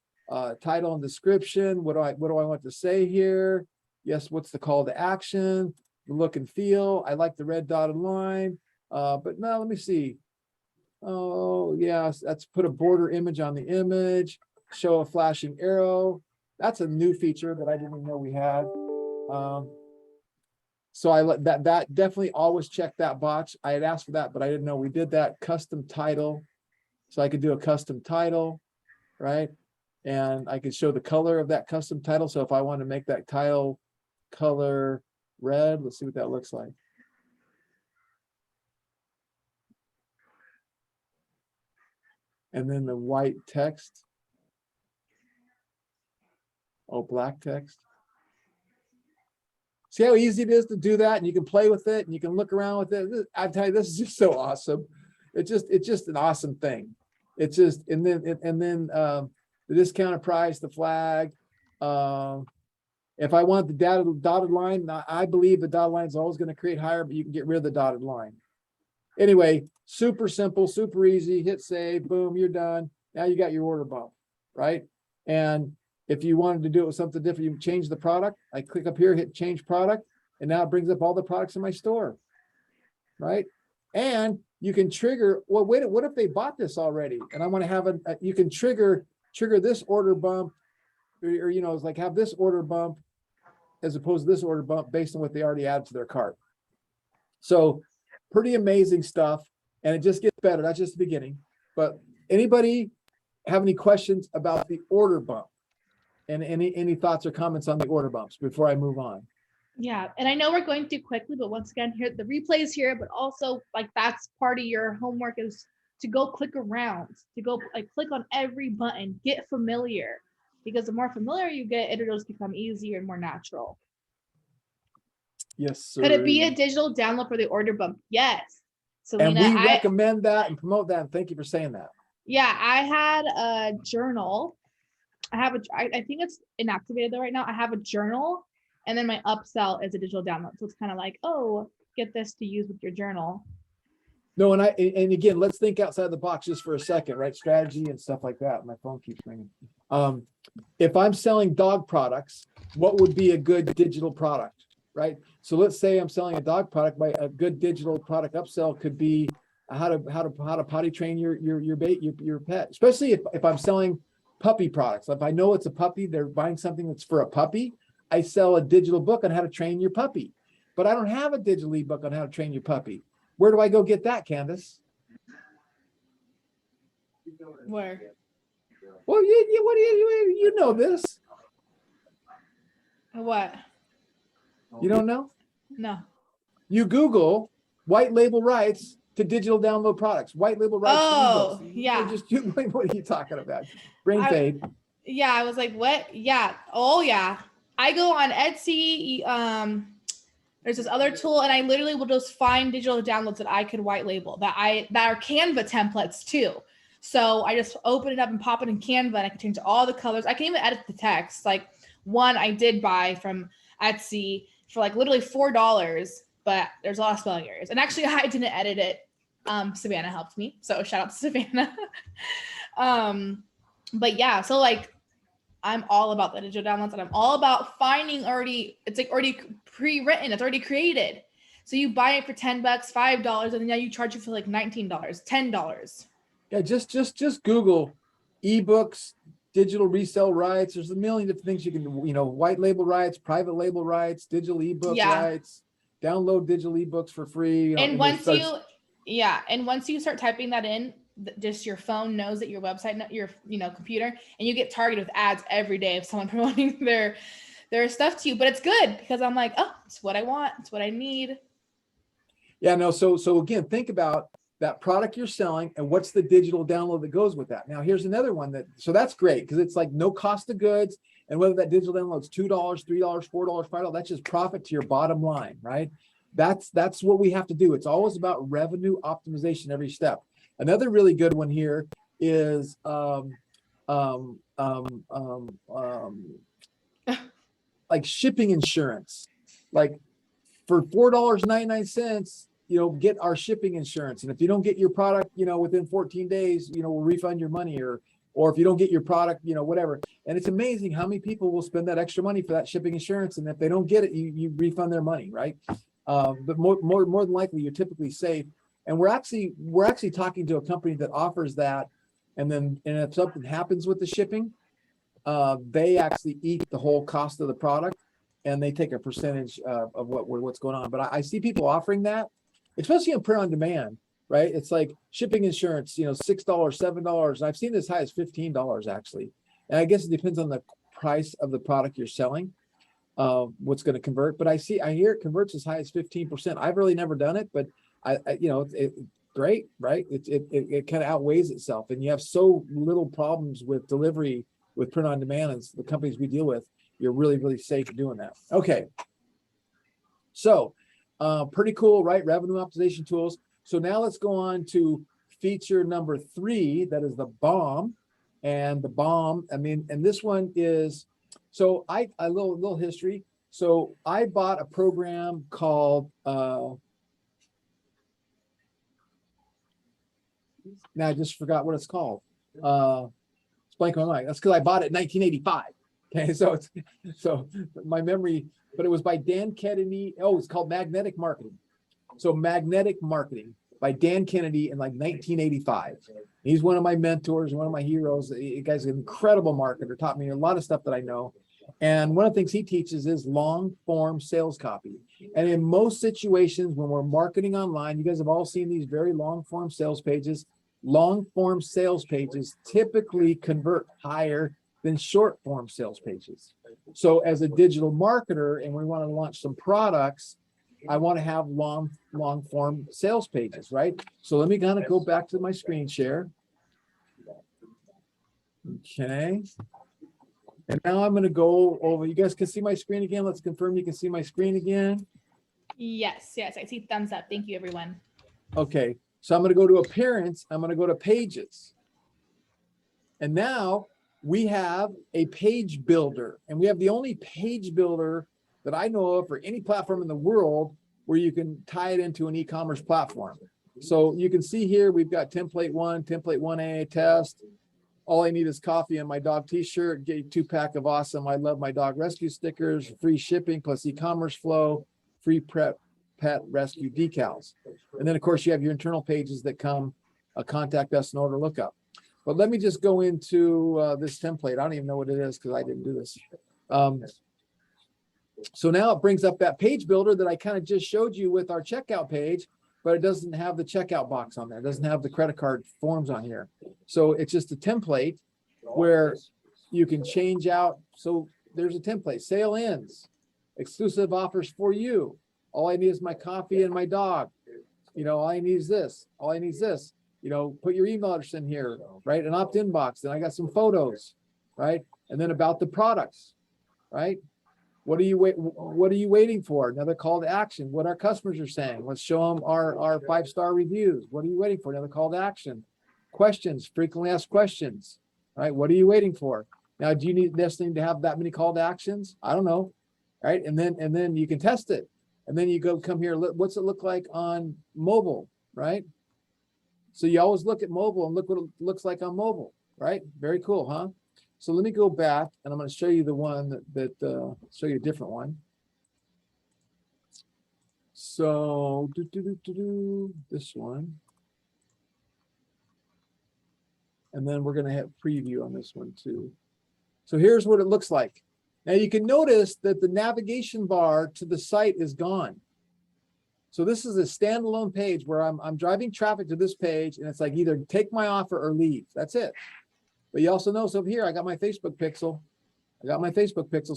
title and description. What do I want to say here? Yes, what's the call to action? the look and feel. I like the red dotted line. But no, let me see. Oh, yeah, let's put a border image on the image, show a flashing arrow. That's a new feature that I didn't even know we had. So I let that definitely always check that box. I had asked for that, but I didn't know we did that. Custom title. So I could do a custom title, right? And I could show the color of that custom title. So if I want to make that title color red, let's see what that looks like. And then the white text. Oh, black text. See how easy it is to do that, and you can play with it and you can look around with it. I tell you, this is just so awesome. It's just an awesome thing. It's just, and then the discounted price, the flag. If I want the dotted line, I believe the dotted line is always going to create higher, but you can get rid of the dotted line. Anyway, super simple, super easy. Hit save, boom, you're done. Now you got your order bump, right? And if you wanted to do it with something different, you change the product. I click up here, hit change product, and now it brings up all the products in my store, right? And you can trigger, well, wait, what if they bought this already? And I want to have you can trigger this order bump, or you know, it's like have this order bump as opposed to this order bump based on what they already added to their cart. So pretty amazing stuff. And it just gets better. That's just the beginning. But anybody have any questions about the order bump? And any thoughts or comments on the order bumps before I move on? Yeah, and I know we're going through quickly, but once again, here the replays here, but also like that's part of your homework is to go click around, to go like click on every button, get familiar, because the more familiar you get, it'll just become easier and more natural. Yes, sir. Could it be a digital download for the order bump? Yes. Selena, and we recommend that and promote that. And thank you for saying that. Yeah, I had a journal. I think it's inactivated though right now. I have a journal, and then my upsell is a digital download. So it's kind of like, oh, get this to use with your journal. No, and again, let's think outside the box just for a second, right? Strategy and stuff like that. My phone keeps ringing. If I'm selling dog products, what would be a good digital product, right? So let's say I'm selling a dog product. A good digital product upsell could be how to potty train your pet, especially if I'm selling puppy products. If I know it's a puppy, they're buying something that's for a puppy, I sell a digital book on how to train your puppy. But I don't have a digital ebook on how to train your puppy. Where do I go get that, Candace? Where? Well, you know this. What? You don't know? No. You Google white label rights to digital download products. White label rights. Oh, to ebooks. yeah. What are you talking about? Brain fade. Yeah, I was like, what? Yeah. Oh, yeah. I go on Etsy. There's this other tool, and I literally will just find digital downloads that I could white label that are Canva templates too. So I just open it up and pop it in Canva, and I can change all the colors. I can even edit the text. Like one I did buy from Etsy for like literally $4, but there's a lot of spelling errors. And actually, I didn't edit it. Savannah helped me, so shout out to Savannah. But yeah, so like I'm all about the digital downloads, and I'm all about finding it's like already pre-written, it's already created. So you buy it for $10, $5, and then now you charge it for like $19, $10. Yeah, just Google ebooks, digital resale rights. There's a million different things you can, white label rights, private label rights, digital ebook rights, download digital ebooks for free. And once you start typing that in, just your phone knows that your website, your computer, and you get targeted with ads every day of someone promoting their stuff to you. But it's good because I'm like, oh, it's what I want, it's what I need. Yeah, no. So again, think about that product you're selling and what's the digital download that goes with that. Now, here's another one so that's great because it's like no cost of goods, and whether that digital download's $2, $3, $4, $5, that's just profit to your bottom line, right? That's what we have to do. It's always about revenue optimization every step. Another really good one here is like shipping insurance. Like for $4.99, get our shipping insurance. And if you don't get your product, within 14 days, we'll refund your money, or if you don't get your product, whatever. And it's amazing how many people will spend that extra money for that shipping insurance. And if they don't get it, you refund their money, right? But more than likely, you're typically safe. And we're actually talking to a company that offers that. And if something happens with the shipping, they actually eat the whole cost of the product, and they take a percentage of what's going on. But I see people offering that, especially in print on demand, right? It's like shipping insurance, $6, $7. I've seen as high as $15 actually. And I guess it depends on the price of the product you're selling, what's going to convert. But I hear it converts as high as 15%. I've really never done it, but great, right? It kind of outweighs itself, and you have so little problems with delivery with print on demand and the companies we deal with. You're really, really safe doing that. Okay. So pretty cool, right? Revenue optimization tools. So now let's go on to feature number 3. That is the bomb. And the bomb, and this one is, so a little history. So I bought a program called, now I just forgot what it's called. It's blank on my mind. That's because I bought it in 1985. Okay, so my memory, but it was by Dan Kennedy. Oh, it's called Magnetic Marketing. So Magnetic Marketing by Dan Kennedy in like 1985. He's one of my mentors, one of my heroes. The guy's an incredible marketer, taught me a lot of stuff that I know. And one of the things he teaches is long form sales copy. And in most situations, when we're marketing online, you guys have all seen these very long form sales pages. Long form sales pages typically convert higher than short form sales pages. So as a digital marketer, and we want to launch some products, I want to have long form sales pages, right? So let me kind of go back to my screen share. Okay. And now I'm going to go over, you guys can see my screen again. Let's confirm you can see my screen again. Yes, I see thumbs up. Thank you, everyone. Okay. So I'm going to go to appearance. I'm going to go to pages. And now we have a page builder, and we have the only page builder that I know of for any platform in the world where you can tie it into an e-commerce platform. So you can see here, we've got template 1, template 1A test. All I need is coffee and my dog t-shirt, get a 2-pack of awesome I love my dog rescue stickers, free shipping plus e-commerce flow, free pet rescue decals. And then of course you have your internal pages that come, contact us and order lookup. But let me just go into this template. I don't even know what it is because I didn't do this. So now it brings up that page builder that I kind of just showed you with our checkout page, but it doesn't have the checkout box on there. It doesn't have the credit card forms on here. So it's just a template where you can change out. So there's a template, sale ends, exclusive offers for you. All I need is my coffee and my dog. All I need is this. All I need is this. Put your email address in here, right? An opt-in box. Then I got some photos, right? And then about the products, right? What are you waiting for? Another call to action. What our customers are saying. Let's show them our 5-star reviews. What are you waiting for? Another call to action. Questions, frequently asked questions, right? What are you waiting for? Now, do you need this thing to have that many call to actions? I don't know, right? And then you can test it. And then you come here. What's it look like on mobile, right? So you always look at mobile and look what it looks like on mobile, right? Very cool, huh? So let me go back and I'm going to show you the one show you a different one. So this one. And then we're going to have preview on this one too. So here's what it looks like. Now you can notice that the navigation bar to the site is gone. So this is a standalone page where I'm driving traffic to this page, and it's like either take my offer or leave. That's it. But you also notice over here, I got my Facebook pixel.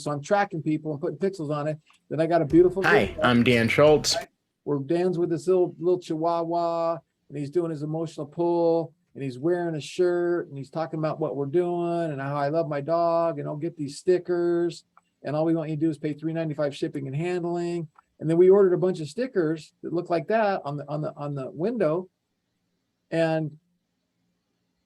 So I'm tracking people and putting pixels on it. Then I got a beautiful. Hi, I'm Dan Schultz. Where Dan's with this little chihuahua, and he's doing his emotional pull, and he's wearing a shirt, and he's talking about what we're doing and how I love my dog, and I'll get these stickers, and all we want you to do is pay $3.95 shipping and handling. And then we ordered a bunch of stickers that look like that on the window, and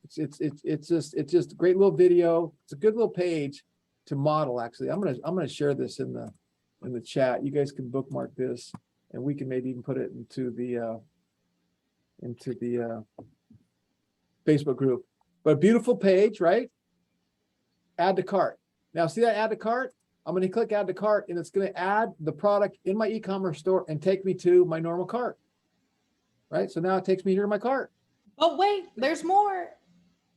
it's just a great little video. It's a good little page to model. Actually, I'm gonna share this in the chat. You guys can bookmark this, and we can maybe even put it into the Facebook group. But a beautiful page, right? Add to cart. Now see that add to cart? I'm going to click add to cart, and it's going to add the product in my e-commerce store and take me to my normal cart. Right? So now it takes me here to my cart. Oh, wait, there's more.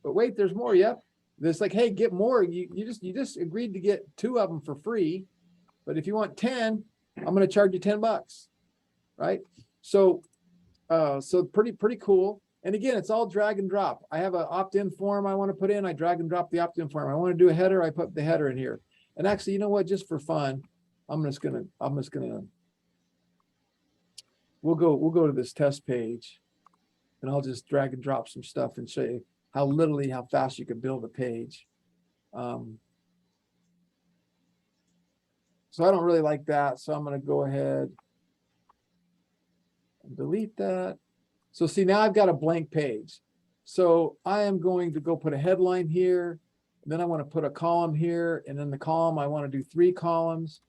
But wait, there's more. Yep. It's like, hey, get more. You just agreed to get 2 of them for free. But if you want 10, I'm going to charge you $10. Right? So pretty cool. And again, it's all drag and drop. I have an opt-in form I want to put in. I drag and drop the opt-in form. I want to do a header. I put the header in here. And actually, you know what? Just for fun, we'll go to this test page, and I'll just drag and drop some stuff and show you how fast you can build a page. So I don't really like that. So I'm going to go ahead and delete that. So see, now I've got a blank page. So I am going to go put a headline here. And then I want to put a column here. And then the column, I want to do 3 columns.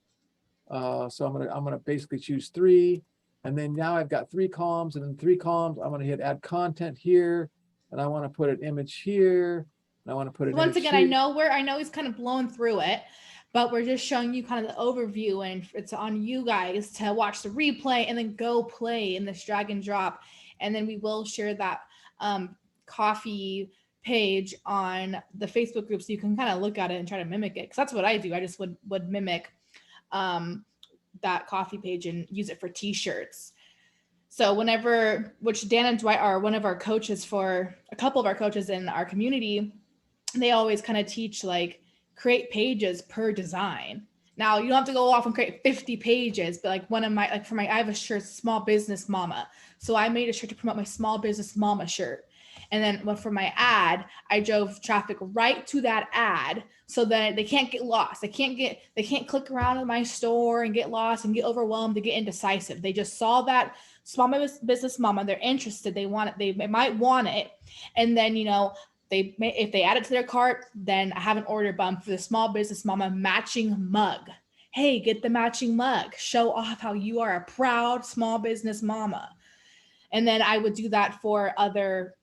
So I'm going to basically choose 3. And then now I've got 3 columns, and then 3 columns. I'm going to hit add content here. And I want to put an image here. And I want to put it Once again, I know he's kind of blown through it, but we're just showing you kind of the overview, and it's on you guys to watch the replay and then go play in this drag and drop. And then we will share that coffee page on the Facebook group, so you can kind of look at it and try to mimic it. Because that's what I do. I just would mimic that coffee page and use it for t-shirts. So which Dan and Dwight are one of our coaches, for a couple of our coaches in our community, they always kind of teach like create pages per design. Now you don't have to go off and create 50 pages, but like I have a shirt, Small Business Mama. So I made a shirt to promote my Small Business Mama shirt. And then for my ad, I drove traffic right to that ad so that they can't get lost. They can't click around in my store and get lost and get overwhelmed to get indecisive. They just saw that Small Business Mama. They're interested. They want it. They might want it. And then, if they add it to their cart, then I have an order bump for the Small Business Mama matching mug. Hey, get the matching mug. Show off how you are a proud small business mama. And then I would do that for other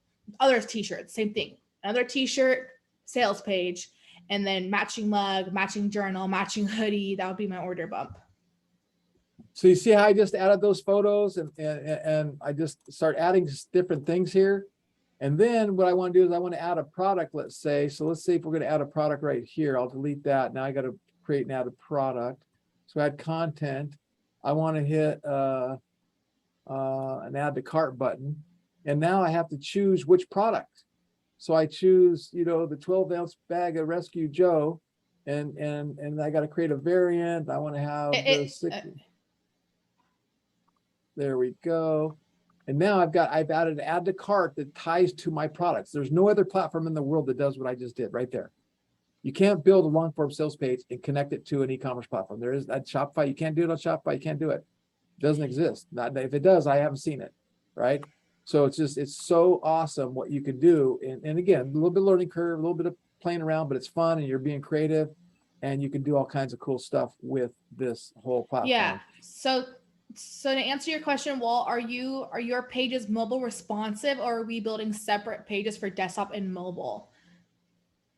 t-shirts, same thing. Another t-shirt, sales page, and then matching mug, matching journal, matching hoodie. That would be my order bump. So you see how I just added those photos, and I just start adding different things here. And then what I want to do is I want to add a product, let's say. So let's see if we're going to add a product right here. I'll delete that. Now I got to create and add a product. So add content. I want to hit an add to cart button. And now I have to choose which product. So I choose, the 12-ounce bag of Rescue Joe, and I got to create a variant. I want to have the 60. There we go. And now I've added an add to cart that ties to my products. There's no other platform in the world that does what I just did right there. You can't build a long form sales page and connect it to an e-commerce platform. There is at Shopify. You can't do it on Shopify. You can't do it. It doesn't exist. If it does, I haven't seen it. Right. So it's so awesome what you can do. And again, a little bit of learning curve, a little bit of playing around, but it's fun and you're being creative and you can do all kinds of cool stuff with this whole platform. Yeah. So to answer your question, Walt, are your pages mobile responsive, or are we building separate pages for desktop and mobile?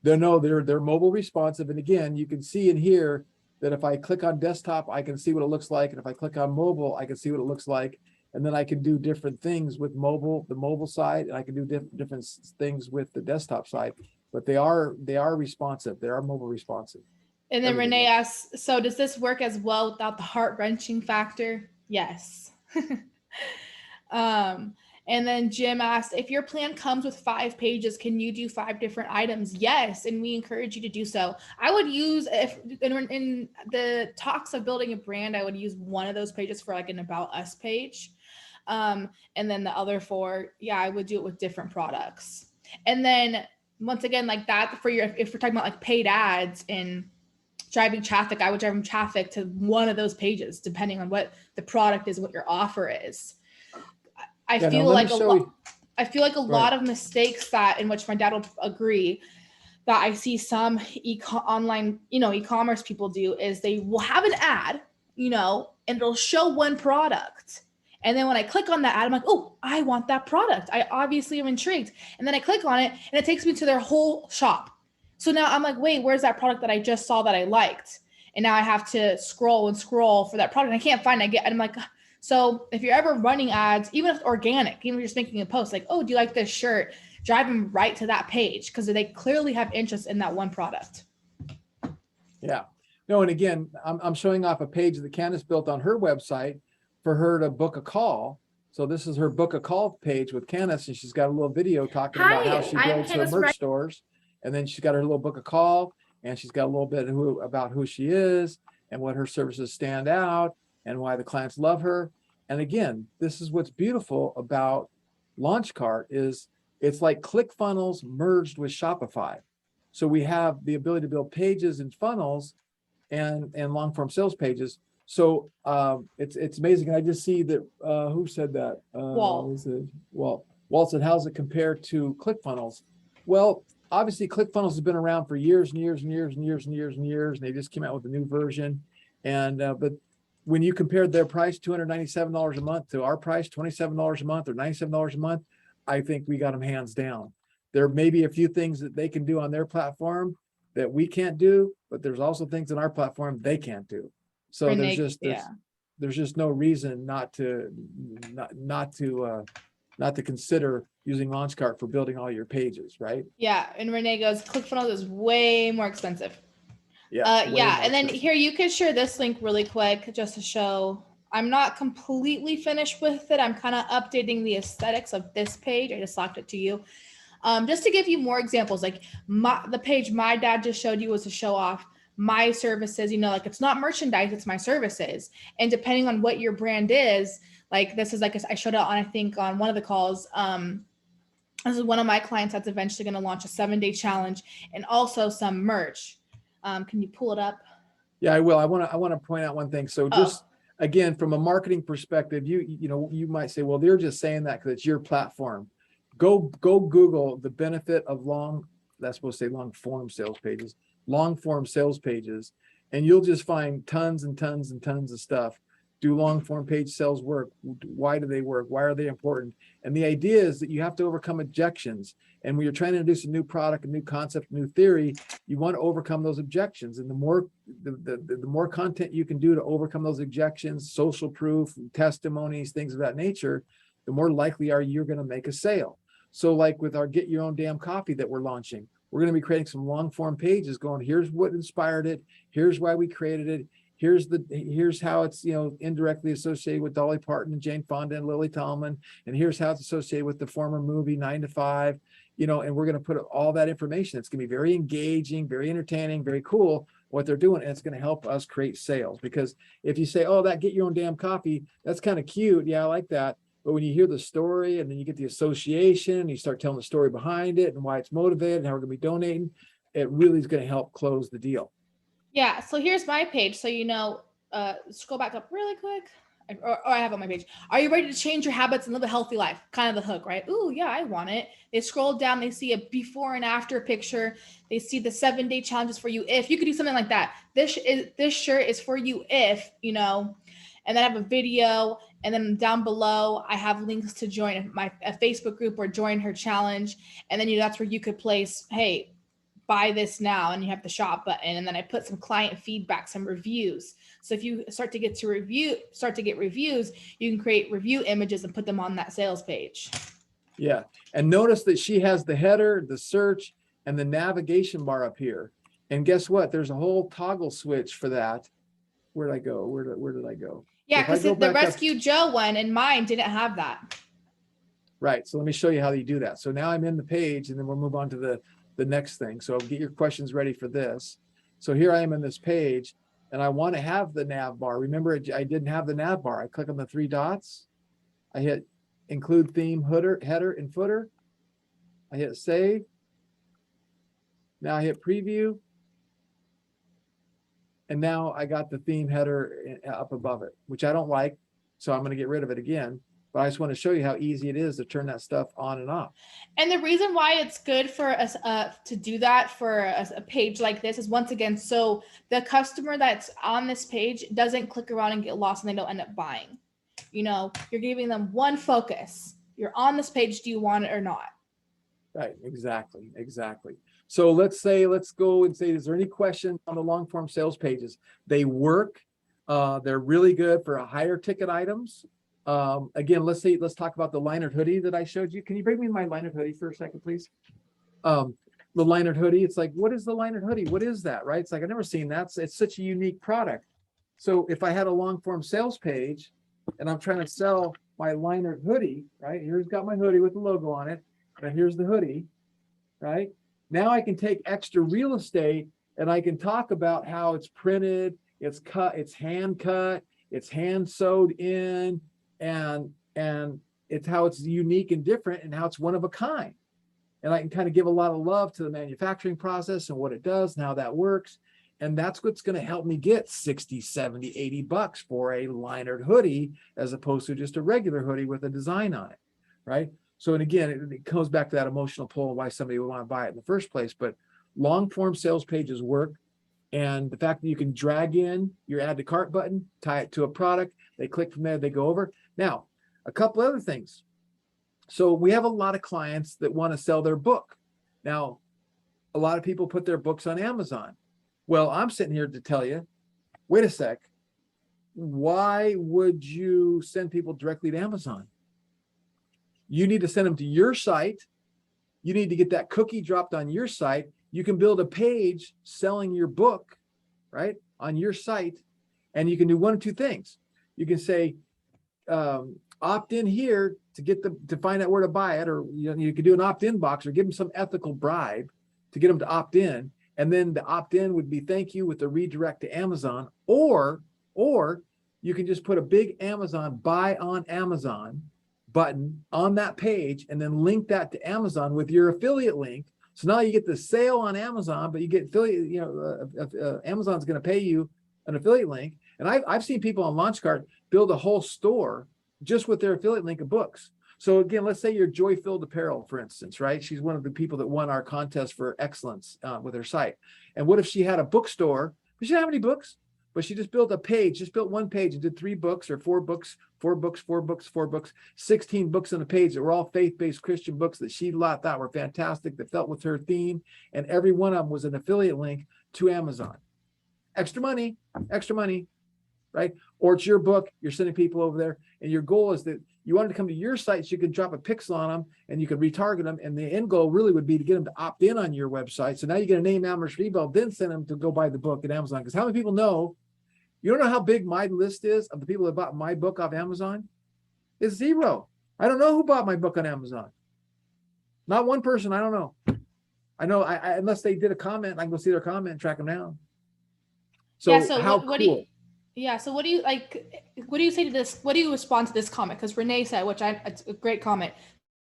They're mobile responsive. And again, you can see in here that if I click on desktop, I can see what it looks like. And if I click on mobile, I can see what it looks like. And then I can do different things with the mobile side, and I can do different things with the desktop side. But they are responsive. They are mobile responsive. And then Renee asks, so does this work as well without the heart-wrenching factor? Yes. And then Jim asked, if your plan comes with 5 pages, can you do 5 different items? Yes, and we encourage you to do so. I would use, if in the talks of building a brand, I would use one of those pages for like an About Us page. And then the other 4, I would do it with different products. And then once again, like that, if we're talking about like paid ads and driving traffic, I would drive traffic to one of those pages, depending on what the product is, what your offer is. I feel like a lot of mistakes that, in which my dad will agree, that I see some online, e-commerce people do, is they will have an ad, and it'll show one product. And then when I click on that ad, I'm like, oh, I want that product. I obviously am intrigued. And then I click on it and it takes me to their whole shop. So now I'm like, wait, where's that product that I just saw that I liked? And now I have to scroll and scroll for that product. And I can't find it. And I'm like, so if you're ever running ads, even if it's organic, even if you're just making a post like, oh, do you like this shirt? Drive them right to that page because they clearly have interest in that one product. Yeah. No, and again, I'm showing off a page that Candace built on her website for her to book a call. So this is her book a call page with Candace, and she's got a little video talking about how she I'm builds her Candace merch stores. And then she's got her little book a call, and she's got a little bit about who she is and what her services stand out and why the clients love her. And again, this is what's beautiful about LaunchCart is it's like ClickFunnels merged with Shopify. So we have the ability to build pages and funnels and long form sales pages. So it's amazing. And I just see that who said that? Walt. Was it Walt? Walt said, how's it compare to ClickFunnels? Well, obviously ClickFunnels has been around for years and years and years and years and years and years. And they just came out with a new version. And but when you compared their price, $297 a month, to our price, $27 a month or $97 a month, I think we got them hands down. There may be a few things that they can do on their platform that we can't do, but there's also things in our platform they can't do. So there's just no reason not to consider using LaunchCart for building all your pages, right? Yeah. And Renee goes, ClickFunnels is way more expensive. Yeah. Yeah. And then here you can share this link really quick just to show I'm not completely finished with it. I'm kind of updating the aesthetics of this page. I just locked it to you. Just to give you more examples, like the page my dad just showed you was to show off my services, like it's not merchandise, it's my services. And depending on what your brand is, like this is like, I showed it on, I think on one of the calls, this is one of my clients that's eventually going to launch a 7-day challenge and also some merch. Can you pull it up? Yeah, I will. I want to point out one thing. So just again, from a marketing perspective, you might say, well, they're just saying that because it's your platform. Go Google the benefit of long form sales pages, and you'll just find tons and tons and tons of stuff. Do long form page sales work? Why do they work? Why are they important? And the idea is that you have to overcome objections. And when you're trying to introduce a new product, a new concept, a new theory, you want to overcome those objections. And the more content you can do to overcome those objections, social proof, testimonies, things of that nature, the more likely you're going to make a sale. So like with our Get Your Own Damn Coffee that we're launching, we're going to be creating some long form pages going, here's what inspired it. Here's why we created it. Here's how it's, indirectly associated with Dolly Parton and Jane Fonda and Lily Tomlin. And here's how it's associated with the former movie 9 to 5, and we're going to put all that information. It's going to be very engaging, very entertaining, very cool what they're doing. And it's going to help us create sales, because if you say, oh, that Get Your Own Damn Coffee, that's kind of cute. Yeah, I like that. But when you hear the story and then you get the association, you start telling the story behind it and why it's motivated and how we're going to be donating, it really is going to help close the deal. Yeah. So here's my page. So, scroll back up really quick. Or I have on my page. Are you ready to change your habits and live a healthy life? Kind of the hook, right? Ooh, yeah, I want it. They scroll down, they see a before and after picture. They see the 7-day challenges for you. If you could do something like that, this shirt is for you. If, and then I have a video, and then down below, I have links to join a Facebook group or join her challenge. And then, that's where you could place, hey, buy this now, and you have the shop button. And then I put some client feedback, some reviews. So if you start to get reviews, you can create review images and put them on that sales page. Yeah. And notice that she has the header, the search, and the navigation bar up here. And guess what? There's a whole toggle switch for that. Where did I go? Where did I go? Yeah, because the Rescue Joe one and mine didn't have that. Right. So let me show you how you do that. So now I'm in the page, and then we'll move on to the next thing. So get your questions ready for this. So here I am in this page, and I want to have the nav bar. Remember, I didn't have the nav bar. I click on the 3 dots. I hit include theme, header, and footer. I hit save. Now I hit preview. And now I got the theme header up above it, which I don't like. So I'm going to get rid of it again. But I just want to show you how easy it is to turn that stuff on and off. And the reason why it's good for us to do that for a page like this is, once again, so the customer that's on this page doesn't click around and get lost and they don't end up buying. You're giving them one focus. You're on this page. Do you want it or not? Right, exactly. So let's go and say, is there any question on the long form sales pages? They work. They're really good for higher ticket items. Again, let's talk about the Leinert hoodie that I showed you. Can you bring me my Leinert hoodie for a second, please? The Leinert hoodie, it's like, what is the Leinert hoodie? What is that, right? It's like, I've never seen that. It's such a unique product. So if I had a long form sales page and I'm trying to sell my Leinert hoodie, right? Here's got my hoodie with the logo on it. And here's the hoodie, right? Now I can take extra real estate and I can talk about how it's printed, it's cut, it's hand cut, it's hand sewed in, and it's how it's unique and different and how it's one of a kind. And I can kind of give a lot of love to the manufacturing process and what it does and how that works. And that's what's going to help me get 60, 70, 80 bucks for a Leinert hoodie, as opposed to just a regular hoodie with a design on it, right? So, and again, it goes back to that emotional pull and why somebody would want to buy it in the first place. But long form sales pages work. And the fact that you can drag in your add to cart button, tie it to a product, they click from there, they go over. Now, a couple other things. So we have a lot of clients that want to sell their book. Now, a lot of people put their books on Amazon. Well, I'm sitting here to tell you, wait a sec, why would you send people directly to Amazon? You need to send them to your site. You need to get that cookie dropped on your site. You can build a page selling your book, right, on your site. And you can do one of two things. You can say, opt in here to find out where to buy it, or you could do an opt-in box or give them some ethical bribe to get them to opt in. And then the opt-in would be thank you with the redirect to Amazon, or you can just put a big Amazon buy on Amazon button on that page and then link that to Amazon with your affiliate link. So now you get the sale on Amazon, but you get affiliate, Amazon's going to pay you an affiliate link. And I've seen people on Launchcart build a whole store just with their affiliate link of books. So again, let's say you're Joy Filled Apparel, for instance, right? She's one of the people that won our contest for excellence with her site. And what if she had a bookstore? She didn't have any books, but she just built a page, just built one page and did 3 books or 4 books, 16 books on the page that were all faith-based Christian books that she thought were fantastic, that felt with her theme. And every one of them was an affiliate link to Amazon. Extra money, right? Or it's your book, you're sending people over there. And your goal is that you want them to come to your site so you can drop a pixel on them and you can retarget them. And the end goal really would be to get them to opt in on your website. So now you get a name, address, email, then send them to go buy the book at Amazon. Because how many people know, you don't know how big my list is of the people that bought my book off Amazon? It's 0. I don't know who bought my book on Amazon. Not one person, I don't know. I know, unless they did a comment, I can go see their comment and track them down. So, yeah, so how what cool. do you, yeah, so what do you say to this? What do you respond to this comment? Because Renee said, it's a great comment,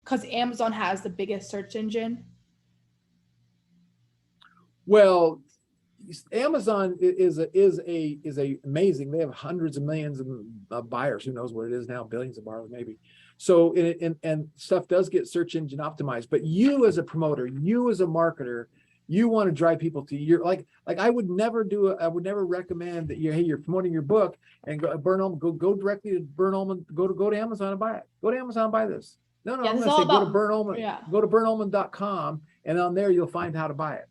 because Amazon has the biggest search engine. Well, Amazon is amazing. They have hundreds of millions of buyers. Who knows what it is now? Billions of buyers, maybe. So and stuff does get search engine optimized. But you as a promoter, you as a marketer, you want to drive people to your like I would never recommend that you're promoting your book and go directly to Burn Ullman, go to Amazon and buy it. Go to Amazon and buy this. No, Yeah, I'm this going to is say all go to about- Burn Ullman, yeah. go to burnullman.com, and on there you'll find how to buy it.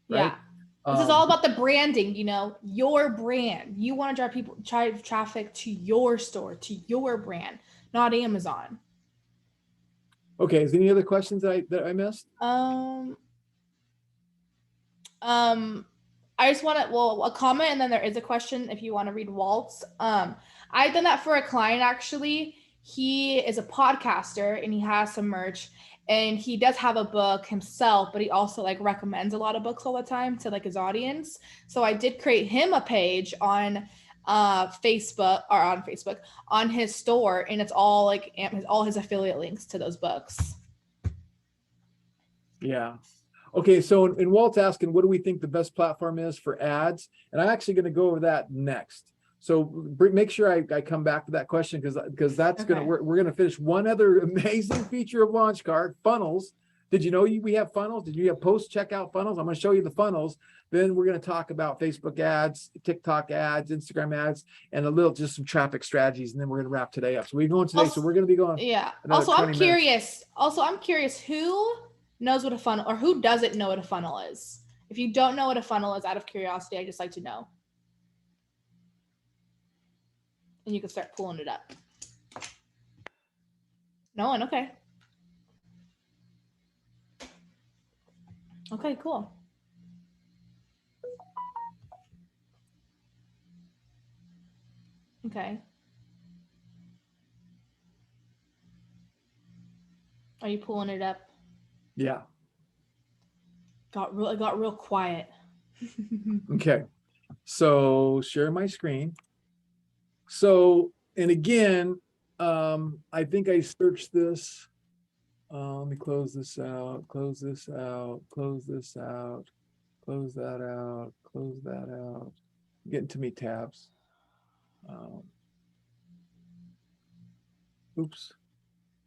Right? Yeah. This is all about the branding, your brand. You want to drive traffic to your store, to your brand, not Amazon. Okay. Is there any other questions that I missed? I just want to, a comment, and then there is a question if you want to read Walt's. I've done that for a client, actually. He is a podcaster and he has some merch, and he does have a book himself, but he also recommends a lot of books all the time to his audience. So I did create him a page on Facebook, on his store, and it's all all his affiliate links to those books. Yeah. Okay, so in Walt's asking, what do we think the best platform is for ads? And I'm actually going to go over that next. So make sure I come back to that question because that's Okay. we're going to finish one other amazing feature of Launchcart, funnels. Did you know we have funnels? Did you have post-checkout funnels? I'm going to show you the funnels. Then we're going to talk about Facebook ads, TikTok ads, Instagram ads, and just some traffic strategies. And then we're going to wrap today up. So we're going today. So we're going to be going. Yeah. another Also, 20 minutes. I'm curious who knows what a funnel, or who doesn't know what a funnel is? If you don't know what a funnel is, out of curiosity, I'd just like to know. And you can start pulling it up. No one, okay. Okay, cool. Okay. Are you pulling it up? Yeah. It got real quiet. Okay. So share my screen. So, and again, I think I searched this. Let me close this out, close this out, close this out, close that out, close that out. Getting too many tabs. Oops.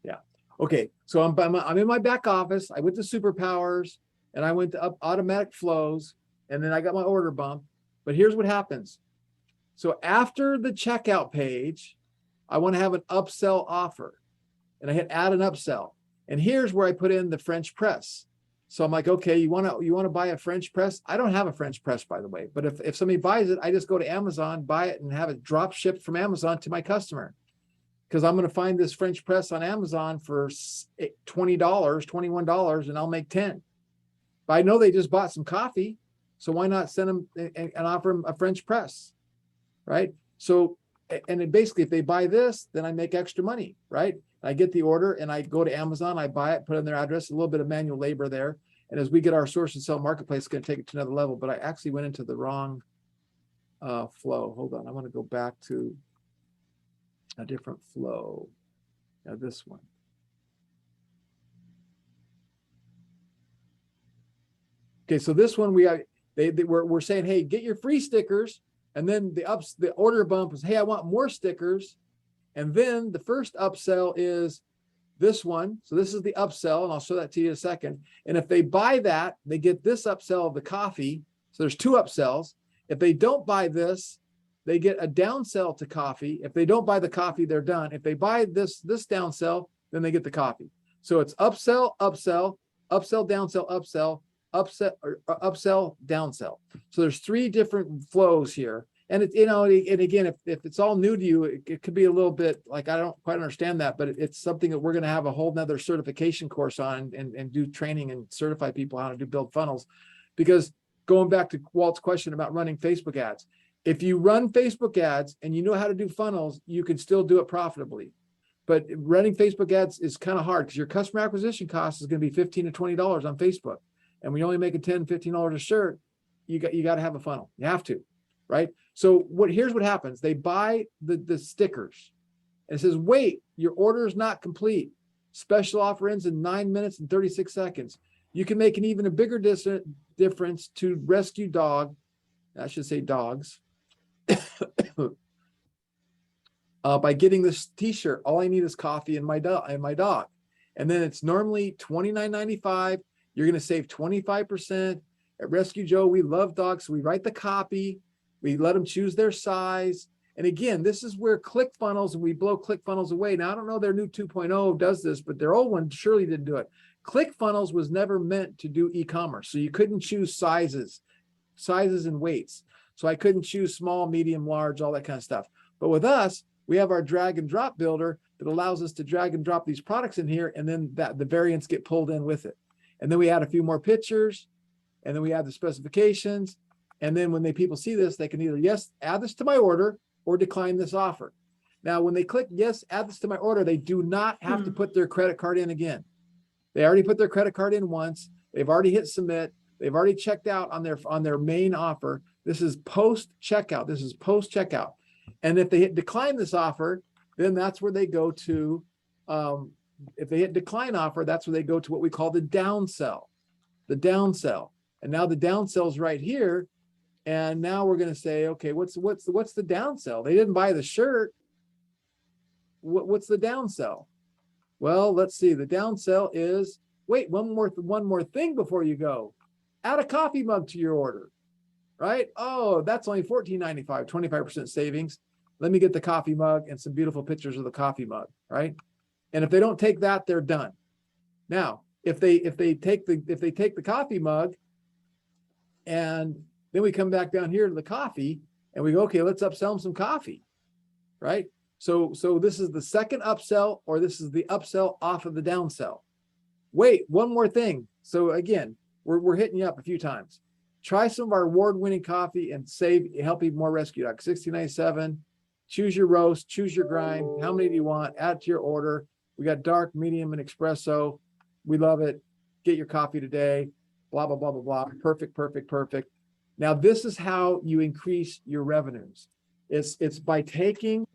Yeah. Okay. So I'm in my back office. I went to Superpowers and I went to automatic flows, and then I got my order bump. But here's what happens. So after the checkout page, I want to have an upsell offer, and I hit add an upsell. And here's where I put in the French press. So I'm like, okay, you want to buy a French press? I don't have a French press, by the way, but if somebody buys it, I just go to Amazon, buy it, and have it drop shipped from Amazon to my customer. Because I'm going to find this French press on Amazon for $20, $21, and I'll make 10. But I know they just bought some coffee, so why not send them and offer them a French press, right? So, and then basically, if they buy this, then I make extra money, right? I get the order and I go to Amazon, I buy it, put in their address, a little bit of manual labor there. And as we get our source and sell marketplace, it's going to take it to another level. But I actually went into the wrong flow. Hold on, I want to go back to a different flow. Now this one. Okay, so this one we're saying, hey, get your free stickers, and then the order bump is, hey, I want more stickers, and then the first upsell is this one. So this is the upsell, and I'll show that to you in a second. And if they buy that, they get this upsell of the coffee. So there's two upsells. If they don't buy this, they get a downsell to coffee. If they don't buy the coffee, they're done. If they buy this downsell, then they get the coffee. So it's upsell, upsell, upsell, downsell, upsell, upsell, downsell. So there's three different flows here. And it, and again, if it's all new to you, it could be a little bit like, I don't quite understand that, but it's something that we're going to have a whole nother certification course on and do training and certify people how to build funnels. Because going back to Walt's question about running Facebook ads, if you run Facebook ads and you know how to do funnels, you can still do it profitably. But running Facebook ads is kind of hard because your customer acquisition cost is going to be $15 to $20 on Facebook. And when you're only making $10, $15 a shirt, you got to have a funnel. You have to, right? So here's what happens. They buy the stickers and it says, wait, your order is not complete. Special offer ends in 9 minutes and 36 seconds. You can make an even a bigger difference to rescue dog. I should say dogs. By getting this t-shirt, all I need is coffee and my dog. And then it's normally $29.95. You're going to save 25%. At Rescue Joe, we love dogs. So we write the copy. We let them choose their size. And again, this is where ClickFunnels, and we blow ClickFunnels away. Now, I don't know their new 2.0 does this, but their old one surely didn't do it. ClickFunnels was never meant to do e-commerce. So you couldn't choose sizes and weights. So I couldn't choose small, medium, large, all that kind of stuff. But with us, we have our drag and drop builder that allows us to drag and drop these products in here, and then the variants get pulled in with it. And then we add a few more pictures, and then we add the specifications. And then when people see this, they can either, yes, add this to my order, or decline this offer. Now, when they click, yes, add this to my order, they do not have to put their credit card in again. They already put their credit card in once. They've already hit submit. They've already checked out on their main offer. This is post checkout. This is post checkout. And if they hit decline this offer, then that's where they go to, if they hit decline offer, that's where they go to what we call the downsell, And now the downsell is right here. And now we're going to say, okay, what's the downsell? They didn't buy the shirt. What's the downsell? Well, let's see. The downsell is, wait, one more thing before you go. Add a coffee mug to your order, right? Oh, that's only $14.95, 25% savings. Let me get the coffee mug and some beautiful pictures of the coffee mug, right? And if they don't take that, they're done. Now, if they take the coffee mug, and then we come back down here to the coffee and we go, okay, let's upsell them some coffee, right? So this is the second upsell, or this is the upsell off of the downsell. Wait, one more thing. So again, we're hitting you up a few times. Try some of our award-winning coffee and help even more rescue dogs. $16.97. Choose your roast, choose your grind. How many do you want? Add to your order. We got dark, medium, and espresso. We love it. Get your coffee today. Blah, blah, blah, blah, blah. Perfect, perfect, perfect. Now, this is how you increase your revenues. It's by taking,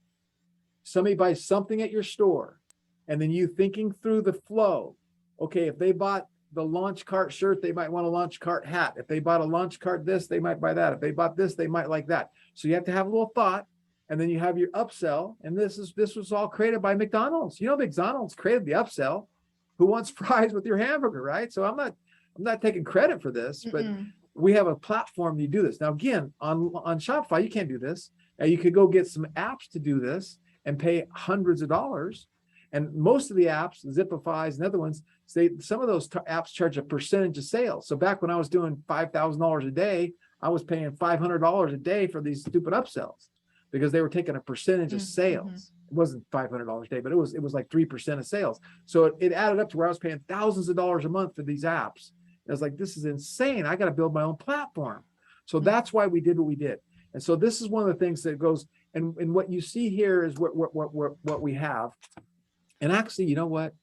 somebody buys something at your store, and then you thinking through the flow. Okay, if they bought the launch cart shirt, they might want a launch cart hat. If they bought a launch cart this, they might buy that. If they bought this, they might like that. So you have to have a little thought, and then you have your upsell. And this was all created by McDonald's. You know, McDonald's created the upsell. Who wants fries with your hamburger, right? So I'm not taking credit for this, but we have a platform you do this. Now, again, on Shopify, you can't do this. Now, you could go get some apps to do this and pay hundreds of dollars. And most of the apps, Zipify's and other ones, some of those apps charge a percentage of sales. So back when I was doing $5,000 a day, I was paying $500 a day for these stupid upsells because they were taking a percentage of sales. It wasn't $500 a day, but it was like 3% of sales. So it added up to where I was paying thousands of dollars a month for these apps. I was like, this is insane. I got to build my own platform. So that's why we did what we did. And so this is one of the things that goes, and what you see here is what we have. And actually, you know what?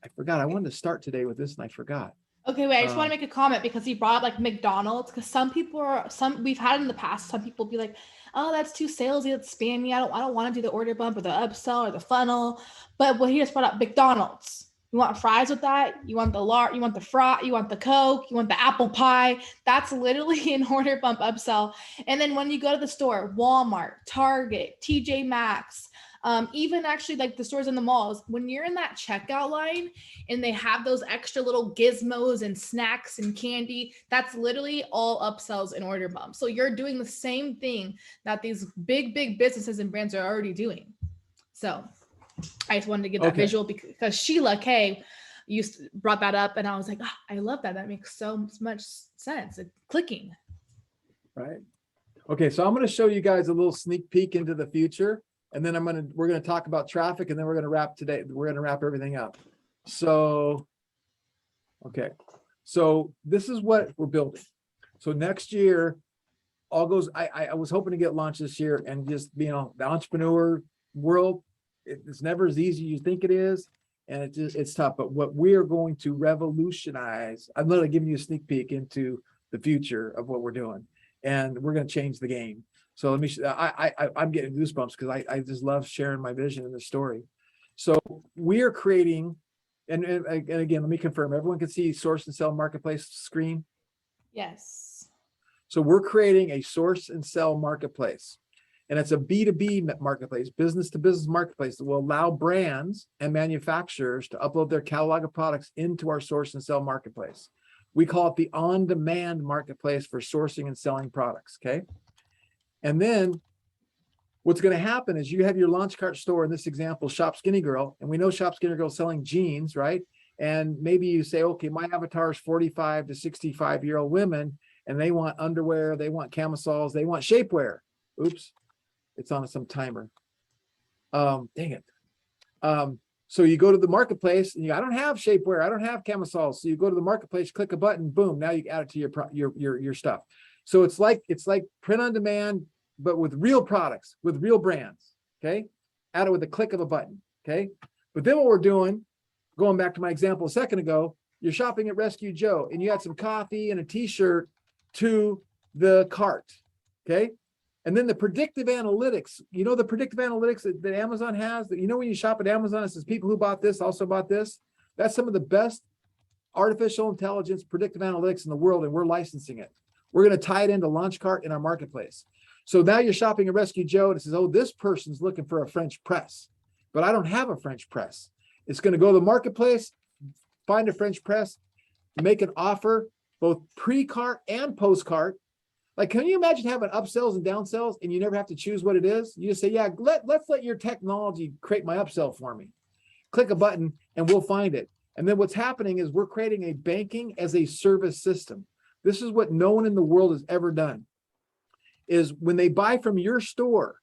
I forgot. I wanted to start today with this and I forgot. Okay, wait, I just want to make a comment because he brought up like McDonald's, because we've had in the past, some people be like, oh, that's too salesy, that's spammy. I don't want to do the order bump or the upsell or the funnel. But what he just brought up, McDonald's. You want fries with that? You want the you want the fry, you want the Coke, you want the apple pie. That's literally an order bump upsell. And then when you go to the store, Walmart, Target, TJ Maxx, even actually like the stores in the malls, when you're in that checkout line and they have those extra little gizmos and snacks and candy, that's literally all upsells and order bumps. So you're doing the same thing that these big businesses and brands are already doing. So I just wanted to get that visual because Sheila K brought that up and I was like, oh, I love that. That makes so much sense. It's clicking. Right. Okay. So I'm going to show you guys a little sneak peek into the future. And then we're going to talk about traffic, and then we're going to wrap today. We're going to wrap everything up. So, okay. So this is what we're building. So next year, all goes, I was hoping to get launched this year, and just, the entrepreneur world, it's never as easy as you think it is. And it's tough, but what we are going to revolutionize, I'm literally giving you a sneak peek into the future of what we're doing, and we're going to change the game. So let me, I'm getting goosebumps because I just love sharing my vision in the story. So we are creating, and again, let me confirm, everyone can see Source and Sell Marketplace screen? Yes. So we're creating a Source and Sell Marketplace, and it's a B2B marketplace, business to business marketplace that will allow brands and manufacturers to upload their catalog of products into our Source and Sell Marketplace. We call it the on-demand marketplace for sourcing and selling products, okay? And then what's going to happen is you have your launch cart store, in this example, Shop Skinny Girl, and we know Shop Skinny Girl selling jeans, right? And maybe you say, okay, my avatar is 45 to 65-year-old women, and they want underwear, they want camisoles, they want shapewear. Oops, it's on some timer. Dang it. So you go to the marketplace and I don't have shapewear, I don't have camisoles. So you go to the marketplace, click a button, boom, now you add it to your stuff. So it's like print on demand, but with real products, with real brands, okay? Add it with a click of a button, okay? But then what we're doing, going back to my example a second ago, you're shopping at Rescue Joe and you add some coffee and a t-shirt to the cart, okay? And then the predictive analytics, the predictive analytics that Amazon has, that, when you shop at Amazon, it says people who bought this also bought this. That's some of the best artificial intelligence predictive analytics in the world, and we're licensing it. We're going to tie it into Launchcart in our marketplace. So now you're shopping at Rescue Joe and it says, oh, this person's looking for a French press, but I don't have a French press. It's going to go to the marketplace, find a French press, make an offer, both pre-cart and post-cart. Like, can you imagine having upsells and downsells and you never have to choose what it is? You just say, yeah, let's let your technology create my upsell for me. Click a button and we'll find it. And then what's happening is we're creating a banking as a service system. This is what no one in the world has ever done, is when they buy from your store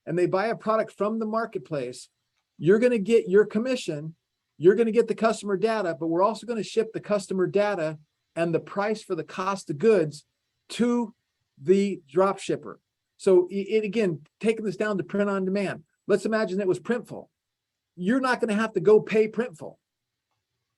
and they buy a product from the marketplace, you're going to get your commission, you're going to get the customer data, but we're also going to ship the customer data and the price for the cost of goods to the drop shipper. So it again, taking this down to print on demand. Let's imagine it was Printful. You're not going to have to go pay Printful.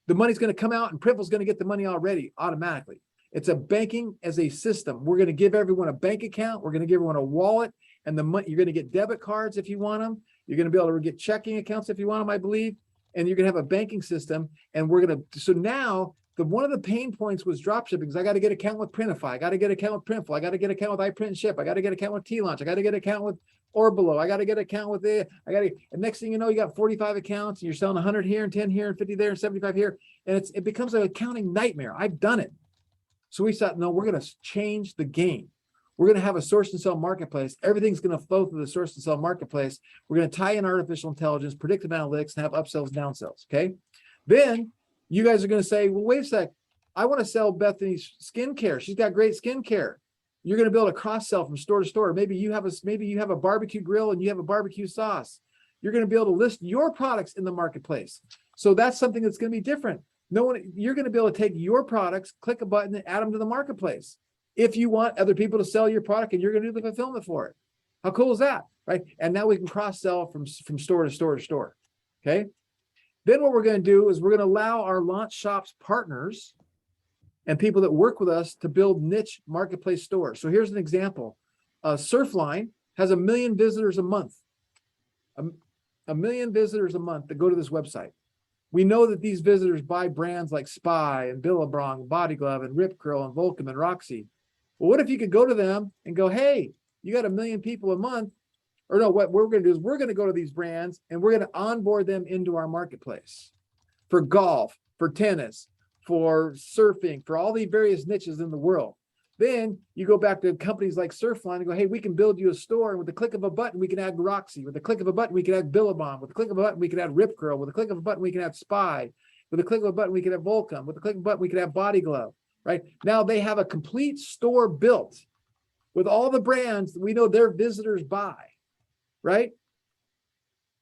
The money's going to come out and Printful's going to get the money already automatically. It's a banking as a system. We're going to give everyone a bank account. We're going to give everyone a wallet, and the money, you're going to get debit cards if you want them. You're going to be able to get checking accounts if you want them, I believe. And you're going to have a banking system. And we're going to, so now one of the pain points was drop shipping, because I got to get an account with Printify. I got to get an account with Printful. I got to get an account with iPrint and Ship. I got to get an account with T-Launch. I got to get an account with Orbalo. I got to get an account with it. And next thing you know, you got 45 accounts and you're selling 100 here and 10 here and 50 there and 75 here. And it becomes an accounting nightmare. I've done it. So we thought, no, we're going to change the game. We're going to have a source and sell marketplace. Everything's going to flow through the source and sell marketplace. We're going to tie in artificial intelligence, predictive analytics, and have upsells and downsells. Okay. Then you guys are going to say, well, wait a sec. I want to sell Bethany's skincare. She's got great skincare. You're going to be able to cross sell from store to store. Maybe you have a barbecue grill and you have a barbecue sauce. You're going to be able to list your products in the marketplace. So that's something that's going to be different. You're going to be able to take your products, click a button, and add them to the marketplace. If you want other people to sell your product and you're going to do the fulfillment for it. How cool is that? Right. And now we can cross sell from store to store to store. Okay. Then what we're going to do is we're going to allow our launch shops partners and people that work with us to build niche marketplace stores. So here's an example. Surfline has 1 million visitors a month. 1 million visitors a month that go to this website. We know that these visitors buy brands like Spy and Billabong, Body Glove, and Rip Curl, and Volcom, and Roxy. Well, what if you could go to them and go, hey, you got 1 million people a month? Or no, what we're going to do is we're going to go to these brands and we're going to onboard them into our marketplace for golf, for tennis, for surfing, for all the various niches in the world. Then you go back to companies like Surfline and go, hey, we can build you a store. And with the click of a button, we can add Roxy. With the click of a button, we can add Billabong. With the click of a button, we can add Rip Curl. With the click of a button, we can add Spy. With the click of a button, we can have Volcom. With the click of a button, we can have Body Glove, right? Now they have a complete store built with all the brands that we know their visitors buy, right?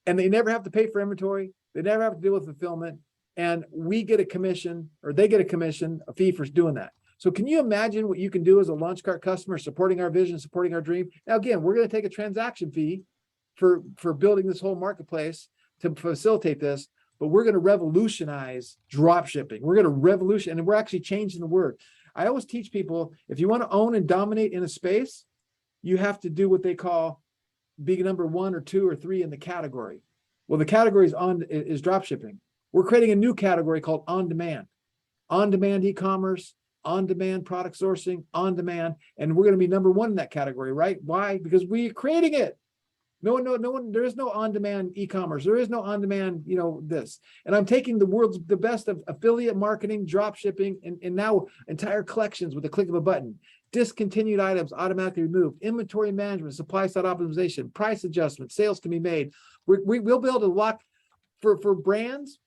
And they never have to pay for inventory. They never have to deal with fulfillment. And we get a commission, or they get a commission, a fee for doing that. So can you imagine what you can do as a Launchcart customer, supporting our vision, supporting our dream? Now, again, we're going to take a transaction fee for building this whole marketplace to facilitate this, but we're going to revolutionize drop shipping. We're going to revolutionize, and we're actually changing the word. I always teach people, if you want to own and dominate in a space, you have to do what they call being number 1 or 2 or 3 in the category. Well, the category is drop shipping. We're creating a new category called on-demand e-commerce, on-demand product sourcing, on-demand, and we're going to be number 1 in that category, right? Why? Because we're creating it. No one, there is no on-demand e-commerce. There is no on-demand, this. And I'm taking the best of affiliate marketing, drop shipping, and now entire collections with the click of a button. Discontinued items automatically removed, inventory management, supply side optimization, price adjustment, sales can be made. We'll be able to lock for brands,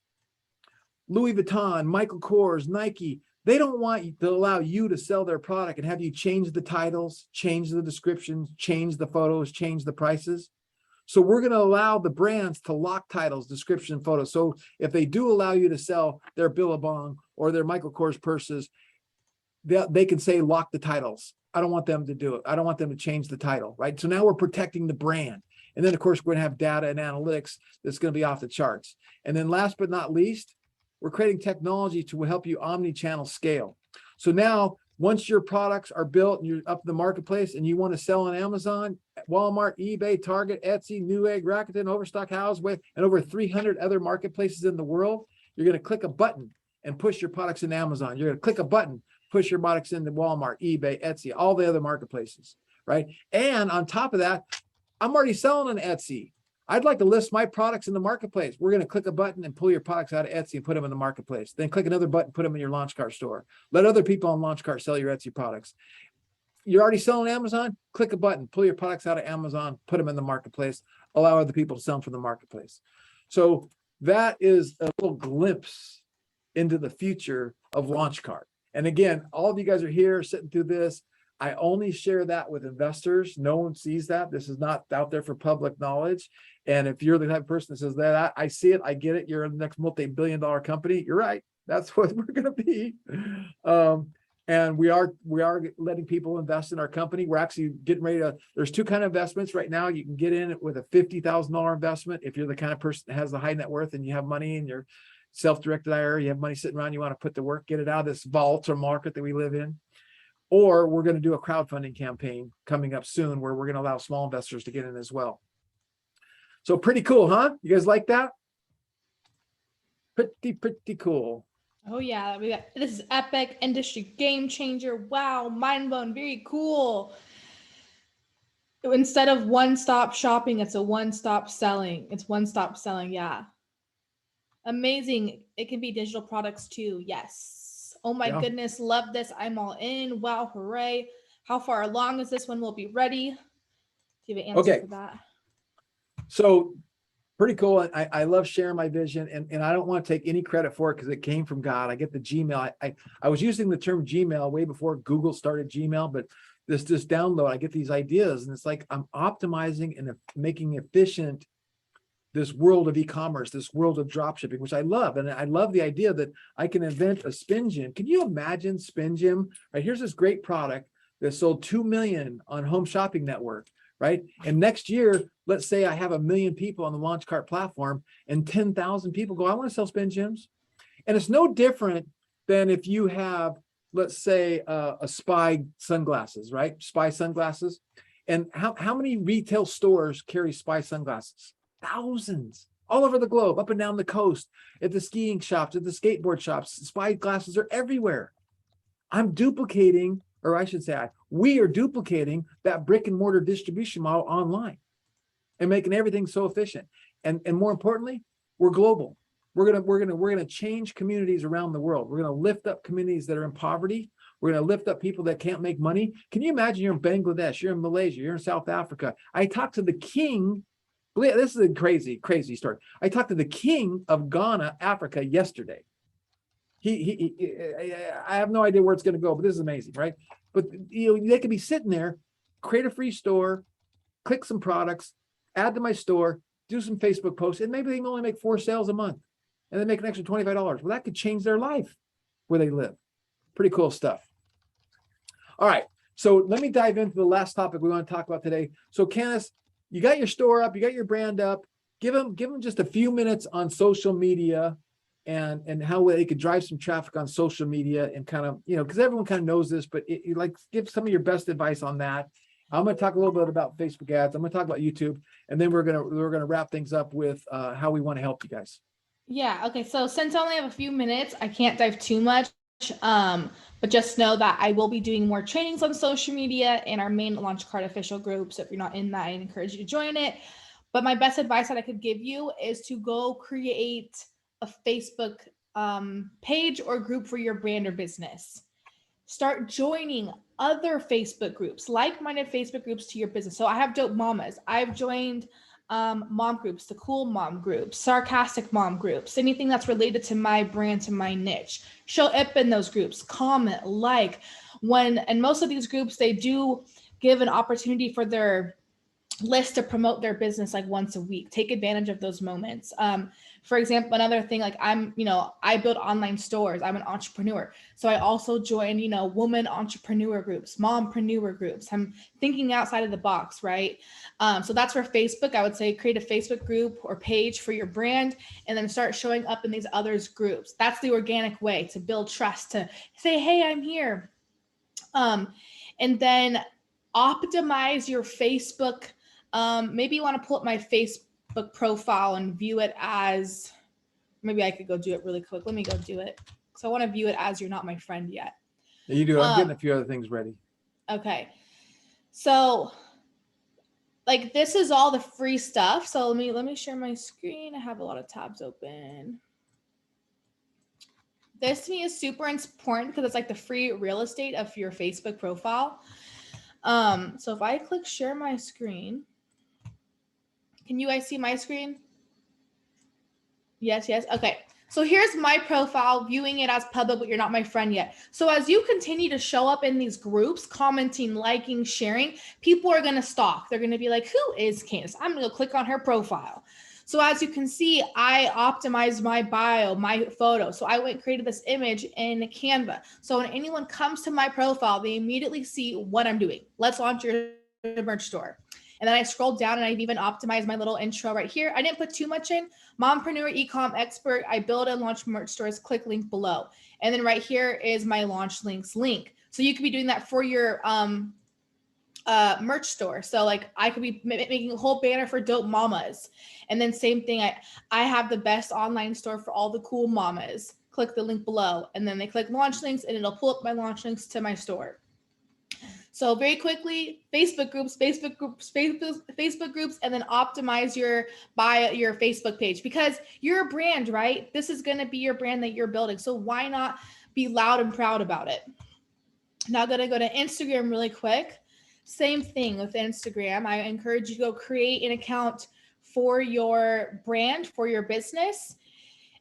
Louis Vuitton, Michael Kors, Nike. They don't want to allow you to sell their product and have you change the titles, change the descriptions, change the photos, change the prices. So we're going to allow the brands to lock titles, description, photos. So if they do allow you to sell their Billabong or their Michael Kors purses, they can say lock the titles. I don't want them to do it. I don't want them to change the title, right? So now we're protecting the brand. And then, of course, we're going to have data and analytics that's going to be off the charts. And then last but not least, we're creating technology to help you omni-channel scale. So now, once your products are built and you're up in the marketplace and you want to sell on Amazon, Walmart, eBay, Target, Etsy, Newegg, Rakuten, Overstock, Houseway, and over 300 other marketplaces in the world, you're going to click a button and push your products into Amazon. You're going to click a button, push your products into Walmart, eBay, Etsy, all the other marketplaces, right? And on top of that, I'm already selling on Etsy. I'd like to list my products in the marketplace. We're going to click a button and pull your products out of Etsy and put them in the marketplace. Then click another button, put them in your Launchcart store. Let other people on Launchcart sell your Etsy products. You're already selling Amazon? Click a button, pull your products out of Amazon, put them in the marketplace, allow other people to sell them from the marketplace. So that is a little glimpse into the future of LaunchCart. And again, all of you guys are here sitting through this. I only share that with investors. No one sees that. This is not out there for public knowledge. And if you're the type of person that says that, I see it, I get it, you're the next multi-billion-dollar company, you're right. That's what we're going to be. And we are letting people invest in our company. We're actually getting ready to, there's two kind of investments right now. You can get in with a $50,000 investment. If you're the kind of person that has the high net worth and you have money in your self-directed IRA, you have money sitting around, you want to put to work, get it out of this volatile market that we live in. Or we're going to do a crowdfunding campaign coming up soon where we're going to allow small investors to get in as well. So pretty cool, huh? You guys like that? Pretty cool. Oh yeah, this is epic, industry game changer. Wow, mind blown, very cool. Instead of one-stop shopping, it's a one-stop selling. It's one-stop selling, yeah. Amazing. It can be digital products too. Yes. Oh my goodness, love this. I'm all in. Wow, hooray. How far along is this? When will it be ready? Do you have an answer for that? So pretty cool. I love sharing my vision, and I don't want to take any credit for it because it came from God. I get the Gmail. I was using the term Gmail way before Google started Gmail, but this download, I get these ideas, and it's like I'm optimizing and making efficient this world of e-commerce, this world of drop shipping, which I love. And I love the idea that I can invent a spin gym. Can you imagine spin gym? Right, here's this great product that sold 2 million on Home Shopping Network, right? And next year, let's say I have 1 million people on the LaunchCart platform and 10,000 people go, I want to sell spin gyms. And it's no different than if you have, let's say, a SPY sunglasses, right? SPY sunglasses. And how many retail stores carry SPY sunglasses? Thousands all over the globe, up and down the coast, at the skiing shops, at the skateboard shops. SPY glasses are everywhere. I'm duplicating, or I should say, we are duplicating that brick and mortar distribution model online and making everything so efficient. And more importantly, we're global. We're gonna change communities around the world. We're gonna lift up communities that are in poverty. We're gonna lift up people that can't make money. Can you imagine you're in Bangladesh, you're in Malaysia, you're in South Africa. I talked to the king. This is a crazy story. I talked to the king of Ghana, Africa, yesterday. I have no idea where it's going to go, but this is amazing, right? But they could be sitting there, create a free store, click some products, add to my store, do some Facebook posts, and maybe they can only make 4 sales a month, and they make an extra $25. Well, that could change their life where they live. Pretty cool stuff. All right, so let me dive into the last topic we want to talk about today. So, Candace, you got your store up, you got your brand up. Give them just a few minutes on social media and how they could drive some traffic on social media and kind of, because everyone kind of knows this, but like give some of your best advice on that. I'm going to talk a little bit about Facebook ads. I'm going to talk about YouTube, and then we're going to wrap things up with how we want to help you guys. Yeah. Okay. So since I only have a few minutes, I can't dive too much. But just know that I will be doing more trainings on social media in our main LaunchCart official group. So if you're not in that, I encourage you to join it. But my best advice that I could give you is to go create a Facebook page or group for your brand or business. Start joining other Facebook groups, like-minded Facebook groups to your business. So I have Dope Mamas. I've joined mom groups, the cool mom groups, sarcastic mom groups, anything that's related to my brand, to my niche. Show up in those groups, comment, like. And most of these groups, they do give an opportunity for their list to promote their business like once a week. Take advantage of those moments. For example, another thing, like I build online stores. I'm an entrepreneur. So I also join, woman entrepreneur groups, mompreneur groups. I'm thinking outside of the box, right? So that's for Facebook. I would say create a Facebook group or page for your brand and then start showing up in these others groups. That's the organic way to build trust, to say, hey, I'm here. And then optimize your Facebook. Maybe you want to pull up my Facebook profile and view it as, maybe I could go do it really quick. Let me go do it. So I want to view it as you're not my friend yet. Yeah, you do. I'm getting a few other things ready. Okay. So like this is all the free stuff. So let me share my screen. I have a lot of tabs open. This to me is super important because it's like the free real estate of your Facebook profile. So if I click share my screen, can you guys see my screen? Yes. Okay. So here's my profile, viewing it as public, but you're not my friend yet. So as you continue to show up in these groups, commenting, liking, sharing, people are going to stalk. They're going to be like, who is Candace? I'm going to click on her profile. So as you can see, I optimized my bio, my photo. So I went and created this image in Canva. So when anyone comes to my profile, they immediately see what I'm doing. Let's launch your merch store. And then I scrolled down and I've even optimized my little intro right here. I didn't put too much in. Mompreneur, e-com expert. I build and launch merch stores. Click link below. And then right here is my launch links link. So you could be doing that for your merch store. So like I could be making a whole banner for dope mamas. And then same thing, I have the best online store for all the cool mamas. Click the link below. And then they click launch links and it'll pull up my launch links to my store. So very quickly, Facebook groups, and then optimize your Facebook page because you're a brand, right? This is going to be your brand that you're building. So why not be loud and proud about it? Now I'm going to go to Instagram really quick. Same thing with Instagram. I encourage you to go create an account for your brand, for your business,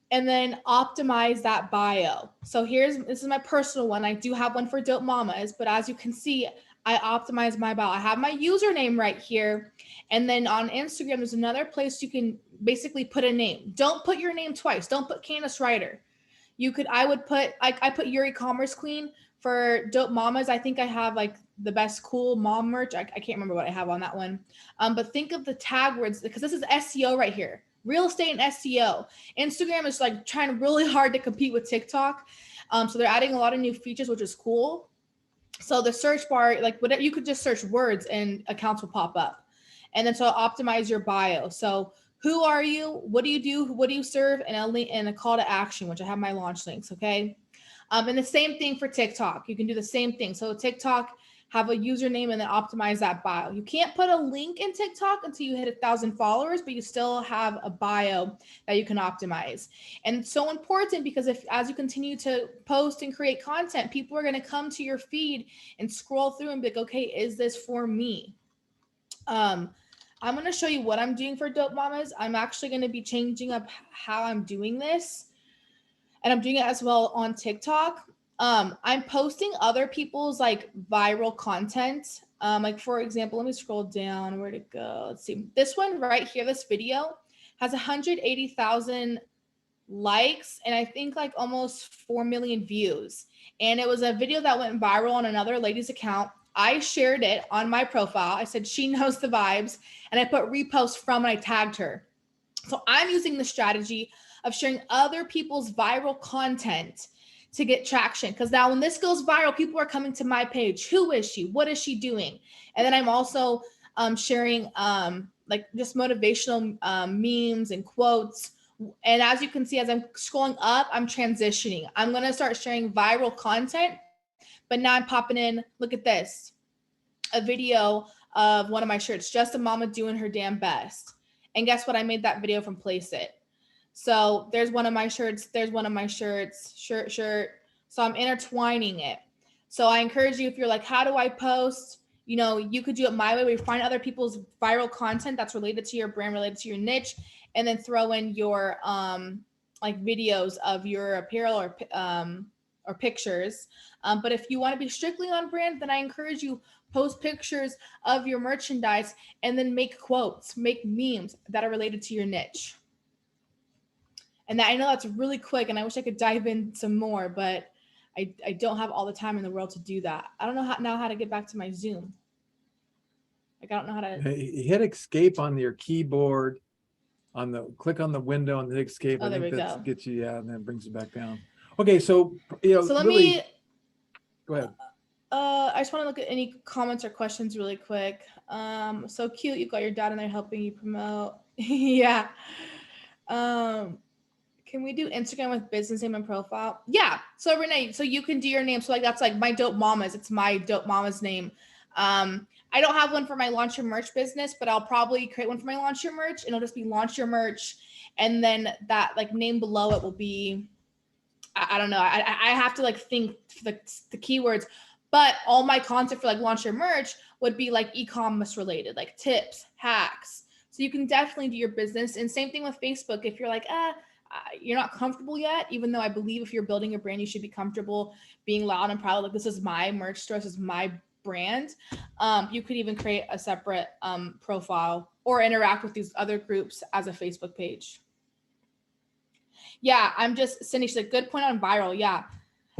and then optimize that bio. So this is my personal one. I do have one for Dope Mamas, but as you can see, I optimize my bio. I have my username right here. And then on Instagram, there's another place you can basically put a name. Don't put your name twice. Don't put Candace Ryder. I put Yuri Commerce Queen for Dope Mamas. I think I have like the best cool mom merch. I can't remember what I have on that one. But think of the tag words because this is SEO right here. Real estate and SEO. Instagram is like trying really hard to compete with TikTok. So they're adding a lot of new features, which is cool. So the search bar, like whatever, you could just search words and accounts will pop up. And then so optimize your bio. So who are you? What do you do? What do you serve? And a call to action, which I have my launch links. Okay. And the same thing for TikTok. You can do the same thing. So TikTok, have a username and then optimize that bio. You can't put a link in TikTok until you hit 1,000 followers, but you still have a bio that you can optimize. And it's so important because as you continue to post and create content, people are going to come to your feed and scroll through and be like, okay, is this for me? I'm going to show you what I'm doing for Dope Mamas. I'm actually going to be changing up how I'm doing this. And I'm doing it as well on TikTok. I'm posting other people's like viral content. Like for example, let me scroll down. Where'd it go? Let's see. This one right here, this video has 180,000 likes and I think like almost 4 million views. And it was a video that went viral on another lady's account. I shared it on my profile. I said, she knows the vibes. And I put repost from and I tagged her. So I'm using the strategy of sharing other people's viral content to get traction. Because now when this goes viral, people are coming to my page. Who is she? What is she doing? And then I'm also sharing like just motivational memes and quotes. And as you can see, as I'm scrolling up, I'm transitioning. I'm going to start sharing viral content. But now I'm popping in, look at this, a video of one of my shirts, just a mama doing her damn best. And guess what? I made that video from Place It. So there's one of my shirts. There's one of my shirts, shirt. So I'm intertwining it. So I encourage you, if you're like, how do I post? You know, you could do it my way where you find other people's viral content that's related to your brand, related to your niche, and then throw in your like videos of your apparel or pictures. But if you want to be strictly on brand, then I encourage you, post pictures of your merchandise and then make quotes, make memes that are related to your niche. And I know that's really quick and I wish I could dive in some more, but I don't have all the time in the world to do that. I don't know how to get back to my Zoom. Like, I don't know how to. Hit escape on your keyboard click on the window and hit escape. Oh, I there think we that go. gets you, and then it brings you back down. Okay. So, you know, So let really, me, go ahead. I just want to look at any comments or questions really quick. So cute. You've got your dad in there helping you promote. Yeah. Can we do Instagram with business name and profile? Yeah. So Renee, so you can do your name. So like, that's like my Dope Mamas. It's my Dope Mamas name. I don't have one for my Launch Your Merch business, but I'll probably create one for my Launch Your Merch, and it'll just be Launch Your Merch. And then that like name below it will be, I don't know. I have to like think the keywords, but all my content for like Launch Your Merch would be like e-commerce related, like tips, hacks. So you can definitely do your business. And same thing with Facebook. If you're like, you're not comfortable yet, even though I believe if you're building a brand, you should be comfortable being loud and proud. Like, this is my merch store, this is my brand. You could even create a separate profile or interact with these other groups as a Facebook page. Yeah, I'm just, Cindy, she's like, good point on viral. Yeah.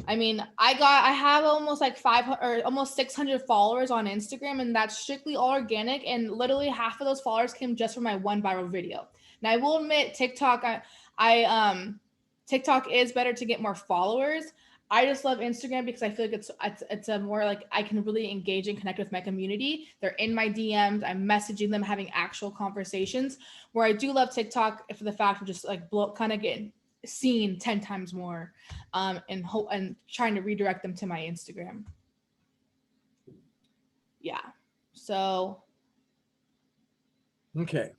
I mean, I have almost like 500 or almost 600 followers on Instagram, and that's strictly all organic. And literally half of those followers came just from my one viral video. Now I will admit TikTok, TikTok is better to get more followers. I just love Instagram because I feel like it's a more like I can really engage and connect with my community. They're in my DMs. I'm messaging them, having actual conversations. Where I do love TikTok for the fact of just like kind of getting seen 10 times more, and trying to redirect them to my Instagram. Yeah. So. Okay.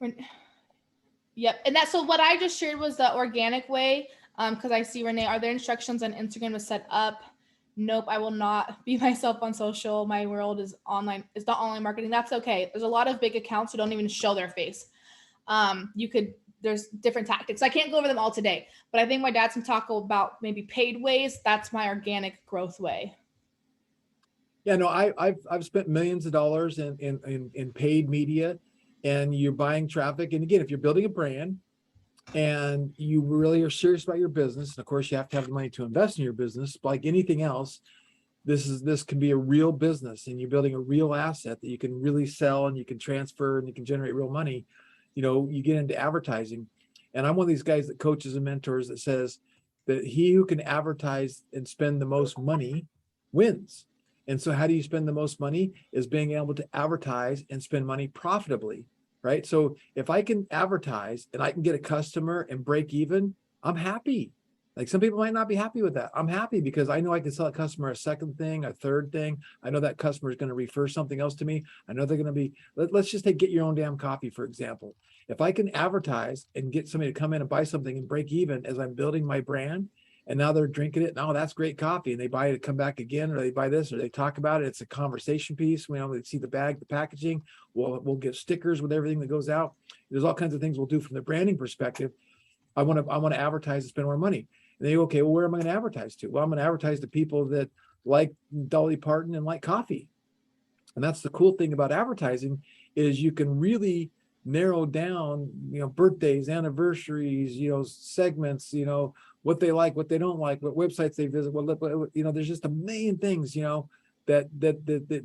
Yep. And that's, so what I just shared was the organic way. Because I see Renee, are there instructions on Instagram to set up? Nope, I will not be myself on social. My world is online. It's not online marketing. That's okay. There's a lot of big accounts who don't even show their face. There's different tactics. I can't go over them all today, but I think my dad's can talk about maybe paid ways. That's my organic growth way. Yeah, no, I've spent millions of dollars in paid media, and you're buying traffic. And again, if you're building a brand and you really are serious about your business, and of course you have to have the money to invest in your business, like anything else, this can be a real business, and you're building a real asset that you can really sell and you can transfer and you can generate real money. You get into advertising, and I'm one of these guys that coaches and mentors that says that he who can advertise and spend the most money wins. And so how do you spend the most money is being able to advertise and spend money profitably, right? So if I can advertise and I can get a customer and break even, I'm happy. Like, some people might not be happy with that. I'm happy because I know I can sell a customer a second thing, a third thing. I know that customer is going to refer something else to me. I know they're going to be, let's just take Get Your Own Damn Coffee, for example. If I can advertise and get somebody to come in and buy something and break even as I'm building my brand, and now they're drinking it, oh, that's great coffee, and they buy it, come back again, or they buy this, or they talk about it. It's a conversation piece. They see the bag, the packaging. We'll get stickers with everything that goes out. There's all kinds of things we'll do from the branding perspective. I want to advertise and spend more money. And they go, okay, well, where am I going to advertise to? Well, I'm going to advertise to people that like Dolly Parton and like coffee. And that's the cool thing about advertising, is you can really narrow down, birthdays, anniversaries, segments, what they like, what they don't like, what websites they visit. There's just a million things, that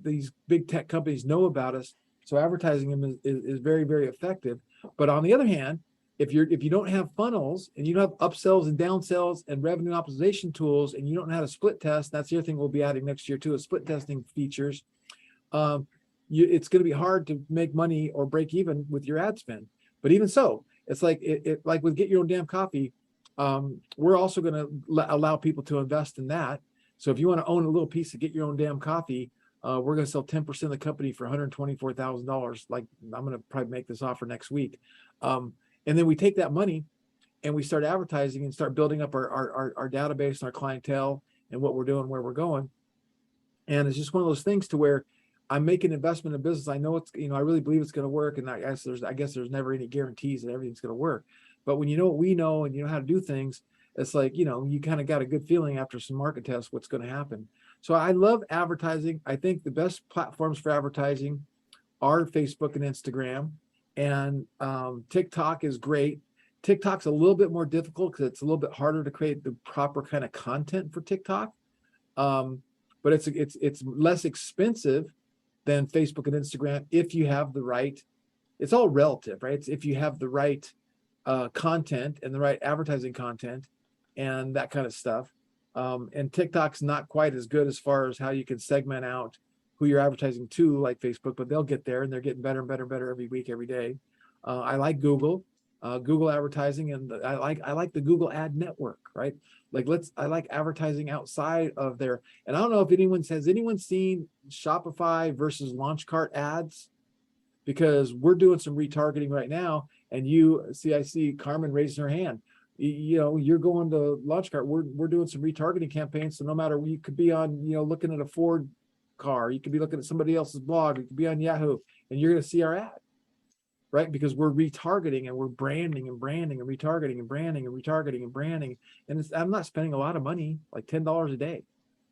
these big tech companies know about us. So advertising them is very, very effective. But on the other hand, if you don't have funnels and you don't have upsells and downsells and revenue optimization tools, and you don't know how to split test, that's the other thing we'll be adding next year too, is split testing features. It's going to be hard to make money or break even with your ad spend. But even so, it's like like with Get Your Own Damn Coffee, we're also going to allow people to invest in that. So if you want to own a little piece of Get Your Own Damn Coffee, we're going to sell 10% of the company for $124,000. Like, I'm going to probably make this offer next week. And then we take that money and we start advertising and start building up our database and our clientele and what we're doing, where we're going. And it's just one of those things to where I'm making investment in business. I know it's, I really believe it's going to work. And I guess there's never any guarantees that everything's going to work. But when you know what we know and you know how to do things, it's like, you kind of got a good feeling after some market tests what's going to happen. So I love advertising. I think the best platforms for advertising are Facebook and Instagram. And TikTok is great. TikTok's a little bit more difficult because it's a little bit harder to create the proper kind of content for TikTok. But it's less expensive than Facebook and Instagram if you have the right. It's all relative, right? It's if you have the right content and the right advertising content and that kind of stuff. And TikTok's not quite as good as far as how you can segment out who you're advertising to, like Facebook, but they'll get there, and they're getting better and better and better every week, every day. I like Google advertising, and I like the Google Ad Network, right? I like advertising outside of there. And I don't know if has anyone seen Shopify versus Launchcart ads? Because we're doing some retargeting right now, and I see Carmen raising her hand. You're going to Launchcart. We're doing some retargeting campaigns. So no matter, you could be on, looking at a Ford car, you could be looking at somebody else's blog, you could be on Yahoo, and you're going to see our ad, right? Because we're retargeting and we're branding and branding and retargeting and branding and retargeting and branding. And I'm not spending a lot of money, like $10 a day,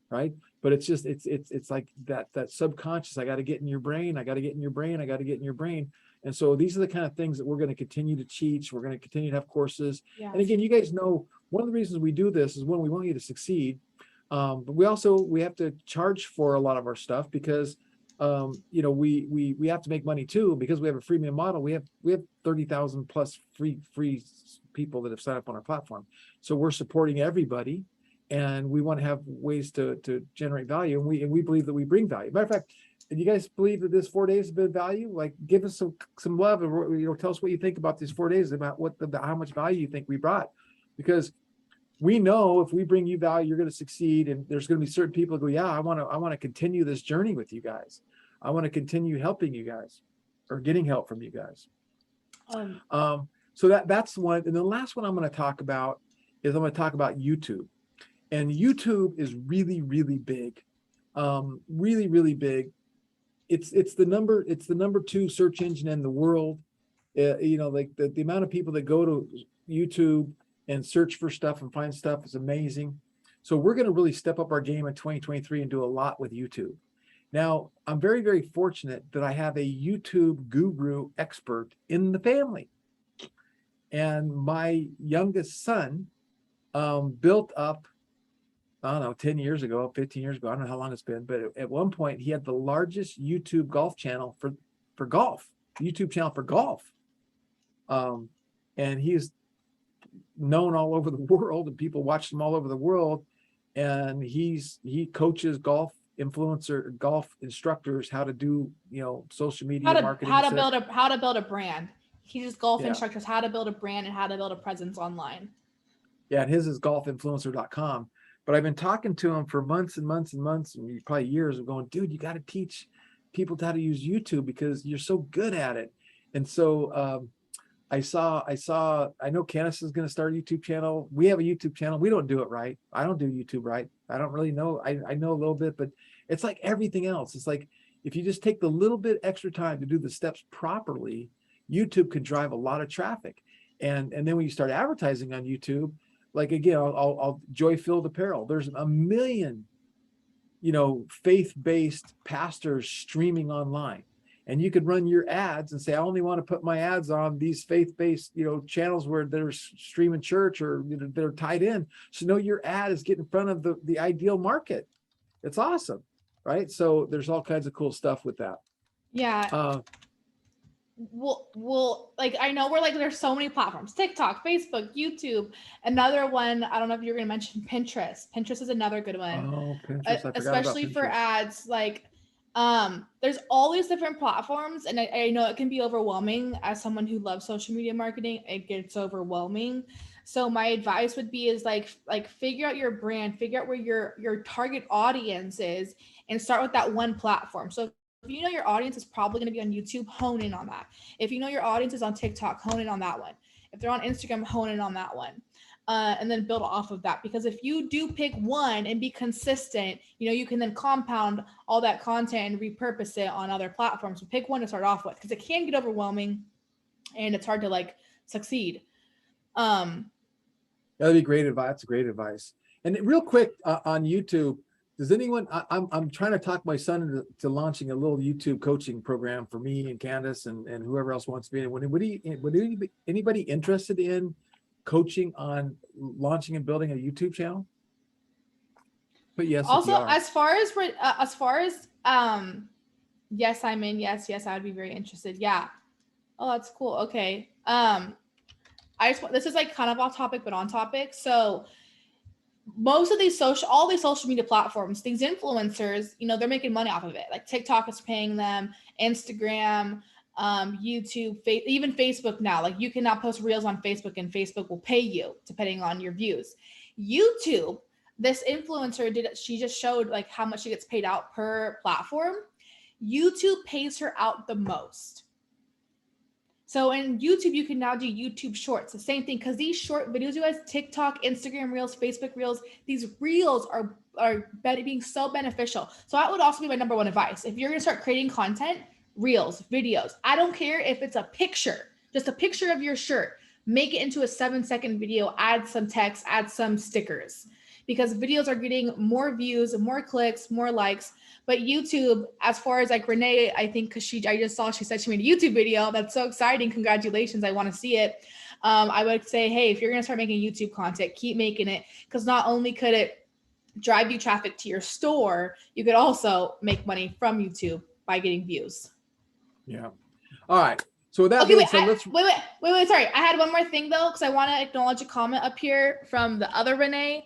right? But it's just, it's like that subconscious, I got to get in your brain. I got to get in your brain. I got to get in your brain. And so these are the kind of things that we're going to continue to teach. We're going to continue to have courses. Yeah. And again, you guys know, one of the reasons we do this is when we want you to succeed. But we have to charge for a lot of our stuff because, you know, we have to make money too, because we have a freemium model. We have 30,000 plus free people that have signed up on our platform. So we're supporting everybody, and we want to have ways to generate value. And we believe that we bring value. Matter of fact, do you guys believe that this 4 days has been value? Like, give us some love, and, you know, tell us what you think about these 4 days, about how much value you think we brought, because we know if we bring you value, you're going to succeed. And there's going to be certain people who go, yeah, I want to continue this journey with you guys. I want to continue helping you guys, or getting help from you guys. So that's one. And the last one I'm going to talk about is I'm going to talk about YouTube. And YouTube is really, really big. Really, really big. It's the number 2 search engine in the world. You know, like the amount of people that go to YouTube and search for stuff and find stuff is amazing. So we're going to really step up our game in 2023 and do a lot with YouTube. Now, I'm very, very fortunate that I have a YouTube guru expert in the family. And my youngest son built up, I don't know, 10 years ago, 15 years ago, I don't know how long it's been, but at one point he had the largest YouTube golf channel for golf, YouTube channel for golf. And he's known all over the world, and people watch him all over the world. And he coaches golf instructors how to do, you know, social media marketing, how to build a brand. He just golf instructors how to build a brand and how to build a presence online. Yeah, and his is golfinfluencer.com. But I've been talking to him for months and months and months, and probably years, of going, dude, you got to teach people how to use YouTube because you're so good at it. And so I know Candace is going to start a YouTube channel. We have a YouTube channel. We don't do it right. I don't do YouTube right. I don't really know. I know a little bit, but it's like everything else. It's like, if you just take the little bit extra time to do the steps properly, YouTube can drive a lot of traffic. And then when you start advertising on YouTube, like, again, I'll Joy-Filled Apparel. There's a million, you know, faith-based pastors streaming online. And you could run your ads and say, I only want to put my ads on these faith-based, you know, channels where they're streaming church, or, you know, they're tied in. So no, your ad is getting in front of the ideal market. It's awesome, right? So there's all kinds of cool stuff with that. Yeah. Well, like, I know there's so many platforms: TikTok, Facebook, YouTube. Another one, I don't know if you're going to mention Pinterest. Pinterest is another good one. Oh, Pinterest. I forgot especially about Pinterest. for ads. Like, there's all these different platforms, and I know it can be overwhelming. As someone who loves social media marketing, it gets overwhelming. So my advice would be is like figure out your brand, figure out where your target audience is, and start with that one platform. So if you know your audience is probably going to be on YouTube, hone in on that. If you know your audience is on TikTok, hone in on that one. If they're on Instagram, hone in on that one. And then build off of that. Because if you do pick one and be consistent, you know, you can then compound all that content and repurpose it on other platforms. So pick one to start off with, because it can get overwhelming and it's hard to like succeed. That'd be great advice. That's great advice. And real quick, on YouTube, does anyone, I'm trying to talk my son into launching a little YouTube coaching program for me and Candace and whoever else wants to be in. Would anybody interested in coaching on launching and building a YouTube channel? But yes. Also, as far as yes, I'm in. Yes, I would be very interested. Yeah. Oh, that's cool. Okay. This is like kind of off topic, but on topic. So most of all these social media platforms, these influencers, you know, they're making money off of it. Like TikTok is paying them, Instagram, YouTube, even Facebook now. Like, you can now post reels on Facebook and Facebook will pay you depending on your views. YouTube, this influencer she just showed like how much she gets paid out per platform. YouTube pays her out the most. So in YouTube, you can now do YouTube Shorts, the same thing, because these short videos, you guys, TikTok, Instagram Reels, Facebook Reels, these Reels are being so beneficial. So that would also be my number one advice. If you're going to start creating content, reels, videos. I don't care if it's a picture, just a picture of your shirt. Make it into a 7-second video, add some text, add some stickers, because videos are getting more views, more clicks, more likes. But YouTube, as far as like Renee, I think because I just saw, she said she made a YouTube video. That's so exciting. Congratulations. I want to see it. I would say, hey, if you're going to start making YouTube content, keep making it, because not only could it drive you traffic to your store, you could also make money from YouTube by getting views. Yeah. All right. So with that Okay, being said, let's wait. Sorry, I had one more thing though, because I want to acknowledge a comment up here from the other Renee.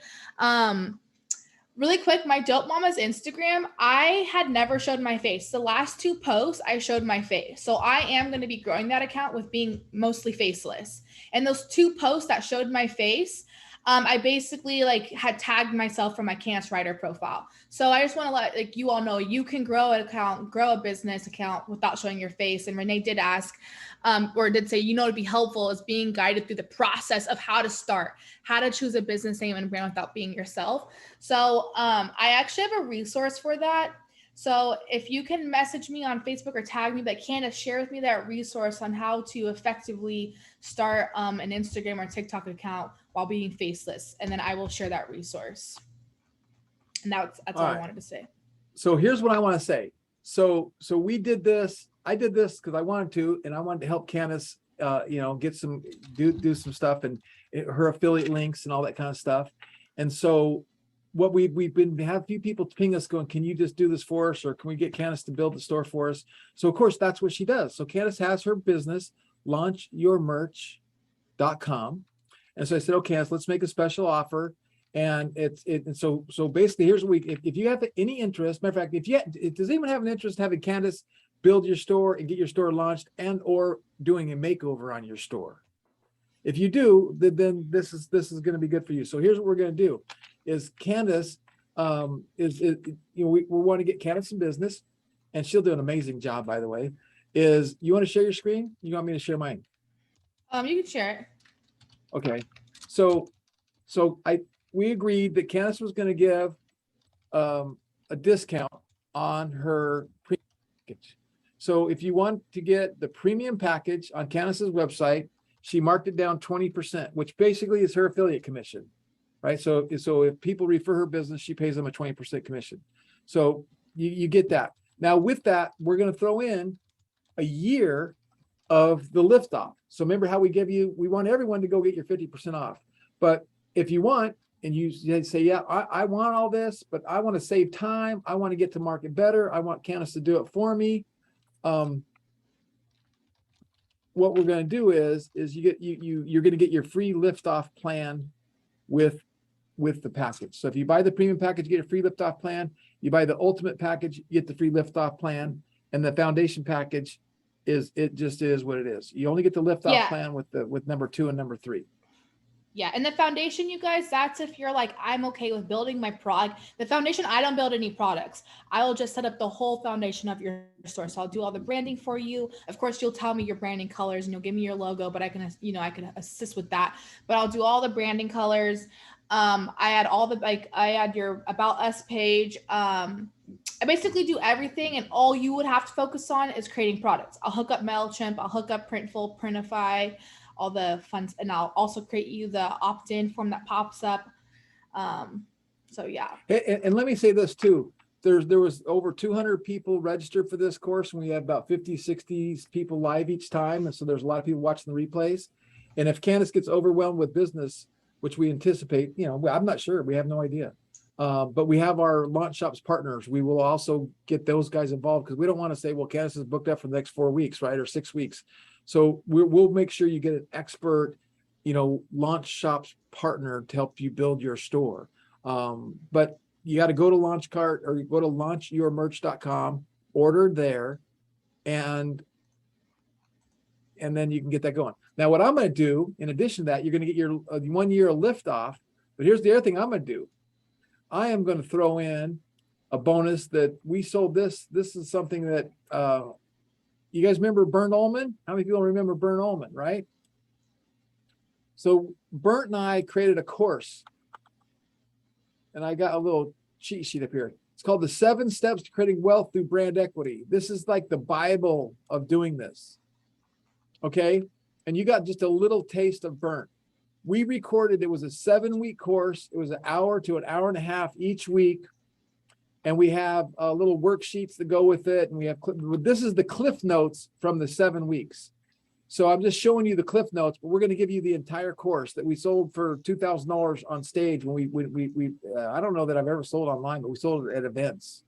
Really quick, my Dope Mama's Instagram, I had never showed my face. The last 2 posts, I showed my face. So I am going to be growing that account with being mostly faceless. And those 2 posts that showed my face, I basically like had tagged myself from my Candace Writer profile. So I just want to let like you all know you can grow an account, grow a business account without showing your face. And Renee did ask, or did say, it'd be helpful is being guided through the process of how to start, how to choose a business name and brand without being yourself. So I actually have a resource for that. So if you can message me on Facebook or tag me, but Candace, share with me that resource on how to effectively start an Instagram or TikTok account while being faceless. And then I will share that resource. And that's all I wanted to say. So here's what I want to say. So we did this. I did this because I wanted to, and I wanted to help Candace, get some, do some stuff and her affiliate links and all that kind of stuff. And so what we've have a few people ping us going, can you just do this for us? Or can we get Candace to build the store for us? So of course, that's what she does. So Candace has her business, launchyourmerch.com. And so I said, okay, let's make a special offer. And so basically here's what if you have any interest, matter of fact, does anyone have an interest in having Candace build your store and get your store launched and or doing a makeover on your store? If you do, then this is going to be good for you. So here's what we're going to do is Candace we want to get Candace in business, and she'll do an amazing job, by the way. Is you want to share your screen? You want me to share mine? You can share it. Okay. So we agreed that Candace was going to give a discount on her premium package. So if you want to get the premium package on Candace's website, she marked it down 20%, which basically is her affiliate commission, right? So if people refer her business, she pays them a 20% commission. So you get that. Now with that, we're going to throw in a year of the liftoff. So remember how we want everyone to go get your 50% off. But if you want, and you say, yeah, I want all this, but I want to save time. I want to get to market better. I want Candace to do it for me. What we're going to do is you're going to get your free liftoff plan with the package. So if you buy the premium package, you get a free liftoff plan. You buy the ultimate package, you get the free liftoff plan, and the foundation package just is what it is. You only get the liftoff plan with number 2 and number 3. Yeah. And the foundation, you guys, that's if you're like, I'm okay with building my product. The foundation, I don't build any products. I will just set up the whole foundation of your store. So I'll do all the branding for you. Of course, you'll tell me your branding colors and you'll give me your logo, but I can assist with that. But I'll do all the branding colors. I add your About Us page. I basically do everything, and all you would have to focus on is creating products. I'll hook up MailChimp. I'll hook up Printful, Printify, all the funds, and I'll also create you the opt-in form that pops up. So yeah. And let me say this too. There was over 200 people registered for this course, and we had about 50, 60 people live each time. And so there's a lot of people watching the replays. And if Candace gets overwhelmed with business, which we anticipate, I'm not sure, we have no idea. But we have our Launch Shops partners. We will also get those guys involved, because we don't want to say, well, Candace is booked up for the next 4 weeks, right? Or 6 weeks. So we'll make sure you get an expert, Launch Shops partner to help you build your store. But you got to go to LaunchCart, or you go to launchyourmerch.com, order there, and then you can get that going. Now, what I'm going to do, in addition to that, you're going to get your 1 year of liftoff. But here's the other thing I'm going to do. I am going to throw in a bonus that we sold this. This is something that, you guys remember Burnt Almond? How many people remember Burnt Almond, right? So Burnt and I created a course, and I got a little cheat sheet up here. It's called the 7 Steps to Creating Wealth Through Brand Equity. This is like the Bible of doing this. Okay. And you got just a little taste of burnt. We recorded, it was a 7-week course. It was an hour to an hour and a half each week. And we have little worksheets that go with it. And we have, this is the cliff notes from the 7 weeks. So I'm just showing you the cliff notes, but we're going to give you the entire course that we sold for $2,000 on stage when we I don't know that I've ever sold online, but we sold it at events.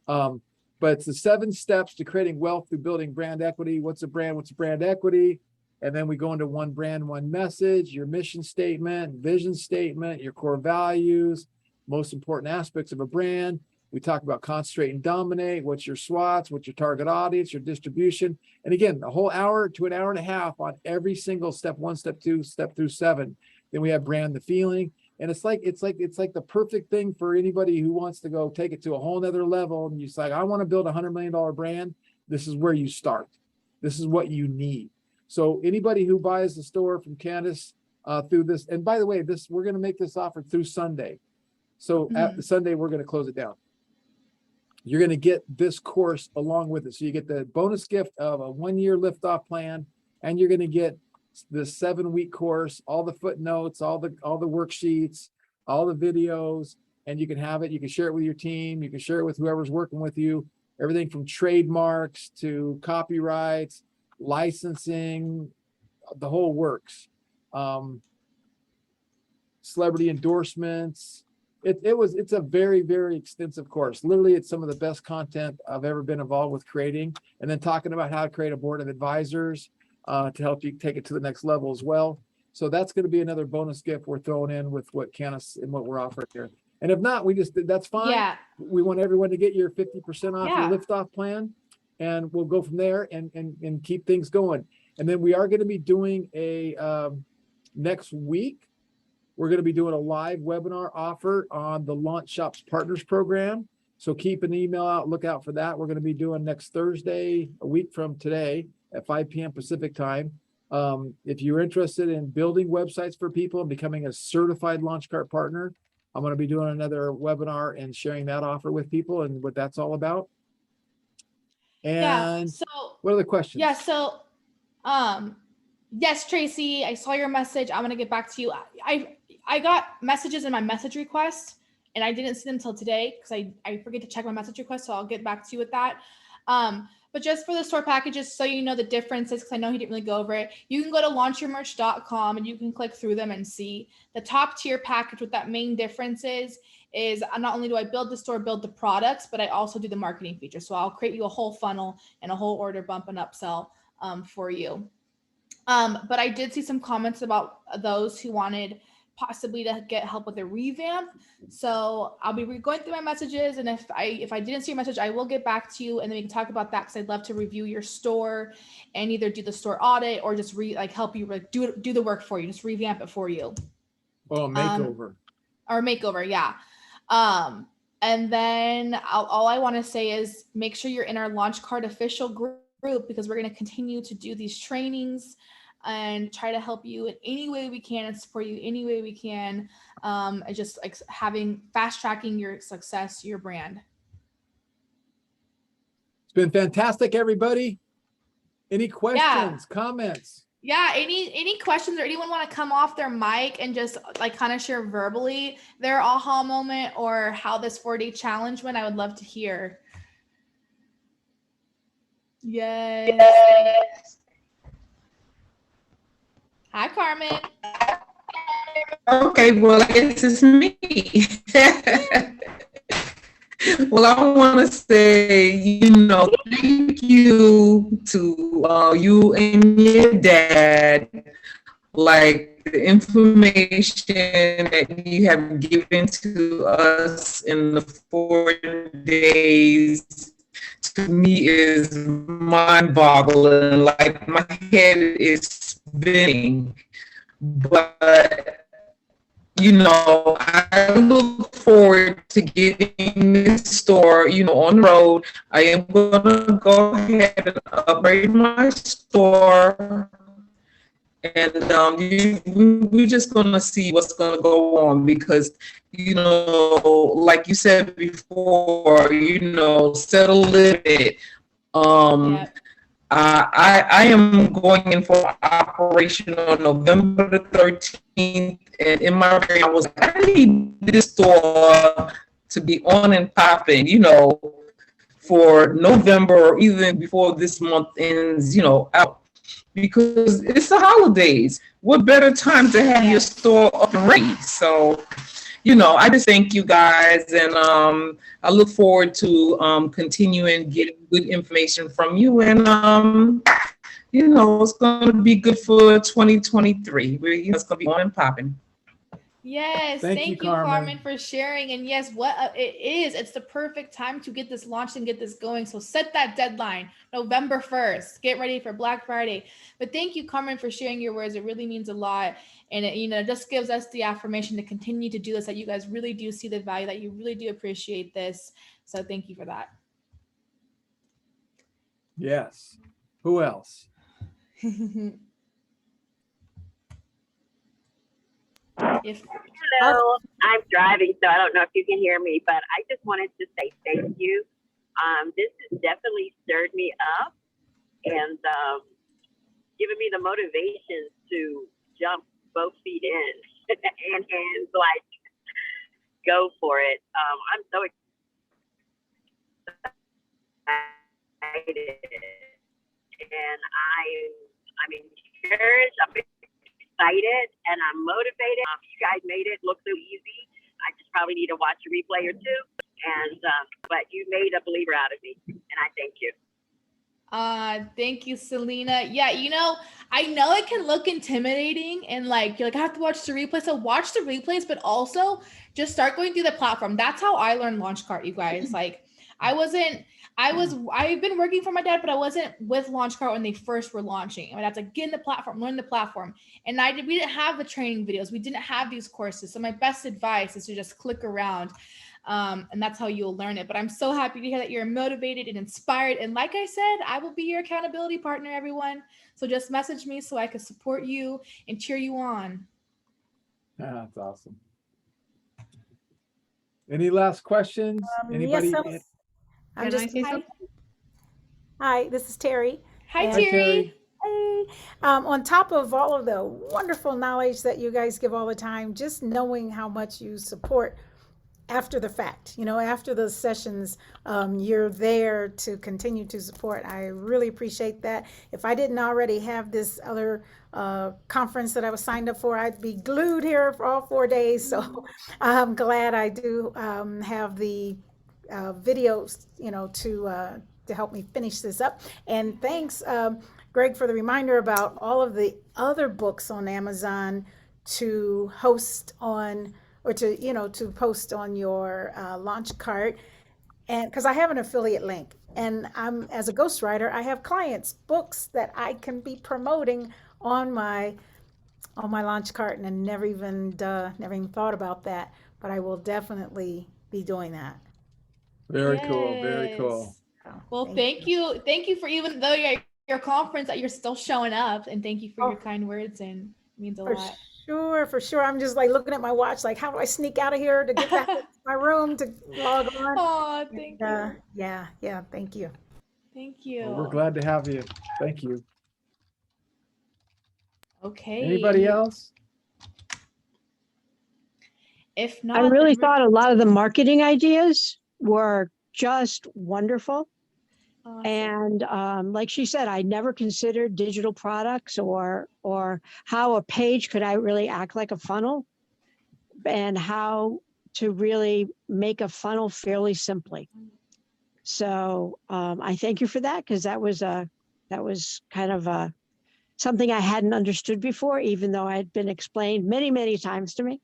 But it's the 7 steps to creating wealth through building brand equity. What's a brand? What's brand equity? And then we go into one brand, one message, your mission statement, vision statement, your core values, most important aspects of a brand. We talk about concentrate and dominate. What's your SWOTs? What's your target audience? Your distribution? And again, a whole hour to an hour and a half on every single step 1, step 2, step through 7. Then we have brand the feeling, and it's like the perfect thing for anybody who wants to go take it to a whole nother level. And you say, I want to build a $100 million brand. This is where you start. This is what you need. So anybody who buys the store from Candace through this, and by the way, we're going to make this offer through Sunday. So at the Sunday, we're going to close it down. You're going to get this course along with it. So you get the bonus gift of a 1-year liftoff plan, and you're going to get the 7-week course, all the footnotes, all the worksheets, all the videos, and you can have it. You can share it with your team. You can share it with whoever's working with you. Everything from trademarks to copyrights, licensing, the whole works. Celebrity endorsements. It's a very, very extensive course. Literally, it's some of the best content I've ever been involved with creating. And then talking about how to create a board of advisors to help you take it to the next level as well. So that's going to be another bonus gift we're throwing in with what Candace and what we're offering here. And if not, that's fine. Yeah. We want everyone to get your 50% off Yeah. your liftoff plan. And we'll go from there and keep things going. And then we are going to be doing a next week. We're going to be doing a live webinar offer on the Launch Shops Partners Program. So keep an email out, look out for that. We're going to be doing next Thursday, a week from today at 5 p.m. Pacific time. If you're interested in building websites for people and becoming a certified LaunchCart partner, I'm going to be doing another webinar and sharing that offer with people and what that's all about. And so what are the questions? Yeah, so yes, Tracy, I saw your message. I'm gonna get back to you. I got messages in my message request and I didn't see them till today because I forget to check my message request, so I'll get back to you with that. But just for the store packages, so you know the differences, because I know he didn't really go over it, you can go to launchyourmerch.com and you can click through them and see the top tier package. What that main difference is not only do I build the products, but I also do the marketing features. So I'll create you a whole funnel and a whole order bump and upsell for you. But I did see some comments about those who wanted possibly to get help with a revamp. So I'll be going through my messages, and if I didn't see your message, I will get back to you, and then we can talk about that, because I'd love to review your store and either do the store audit or just help you do the work for you, just revamp it for you. Oh, makeover. Or makeover, yeah. And then all I want to say is make sure you're in our LaunchCart official group, because we're going to continue to do these trainings and try to help you in any way we can and support you any way we can. And just like fast tracking your success, your brand. It's been fantastic, everybody. Any questions, comments? Yeah, any questions, or anyone want to come off their mic and just kind of share verbally their aha moment or how this 4-day challenge went? I would love to hear. Yes. Hi, Carmen. Okay, well, I guess it's me. Well, I want to say, thank you to you and your dad. Like, the information that you have given to us in the 4 days, to me, is mind-boggling. Like, my head is spinning. But I look forward to getting this store, on the road. I am going to go ahead and upgrade my store. And we're just going to see what's going to go on because, like you said before, set a limit. Yep. I am going in for operation on November the 13th, and in my brain, I was like, I need this store to be on and popping, for November or even before this month ends, out. Because it's the holidays. What better time to have your store up and ready? So, I just thank you guys, and I look forward to continuing getting good information from you, and it's going to be good for 2023. It's going to be on and popping. Yes, Thank thank you, you, Carmen, Carmen. for sharing. And yes, what it is, it's the perfect time to get this launched and get this going. So set that deadline, November 1st. Get ready for Black Friday. But thank you, Carmen, for sharing your words. It really means a lot. And it just gives us the affirmation to continue to do this, that you guys really do see the value, that you really do appreciate this. So thank you for that. Yes. Who else? Hello, I'm driving, so I don't know if you can hear me, but I just wanted to say thank you. This has definitely stirred me up and given me the motivation to jump both feet in and like go for it. I'm so excited, and I'm encouraged. I'm excited and I'm motivated. You guys made it look so easy. I just probably need to watch a replay or two. And but you made a believer out of me, and I thank you. Thank you, Selena. Yeah, I know it can look intimidating and like you're like, I have to watch the replays. So watch the replays, but also just start going through the platform. That's how I learned Launchcart, you guys. Like I've been working for my dad, but I wasn't with Launchcart when they first were launching. I had to get in the platform, learn the platform. And we didn't have the training videos. We didn't have these courses. So my best advice is to just click around. And that's how you'll learn it. But I'm so happy to hear that you're motivated and inspired. And like I said, I will be your accountability partner, everyone. So just message me so I can support you and cheer you on. That's awesome. Any last questions? Anybody? Yes, I'm Can I just say something? Hi, this is Terry. Hi, And- Hi, Terry. Terry. Hey, on top of all of the wonderful knowledge that you guys give all the time, just knowing how much you support after the fact, after the sessions, you're there to continue to support. I really appreciate that. If I didn't already have this other conference that I was signed up for, I'd be glued here for all 4 days. So I'm glad I do have the videos, to help me finish this up. And thanks, Greg, for the reminder about all of the other books on Amazon to host on, or to post on your launch cart. And because I have an affiliate link, and as a ghostwriter, I have clients' books that I can be promoting on my launch cart, and I never even thought about that, but I will definitely be doing that. Very cool. Very cool. Yes. Well, thank you. Thank you for, even though your conference, that you're still showing up, and thank you for your kind words, and it means a lot. For sure. I'm just like looking at my watch, like, how do I sneak out of here to get back to my room to log on? Oh, thank you. Yeah, thank you. Thank you. Well, we're glad to have you. Thank you. Okay. Anybody else? If not, I really then thought a lot of the marketing ideas were just wonderful. awesome. And like she said, I never considered digital products or how a page could I really act like a funnel, and how to really make a funnel fairly simply. So I thank you for that, because that was kind of something I hadn't understood before, even though it had been explained many, many times to me.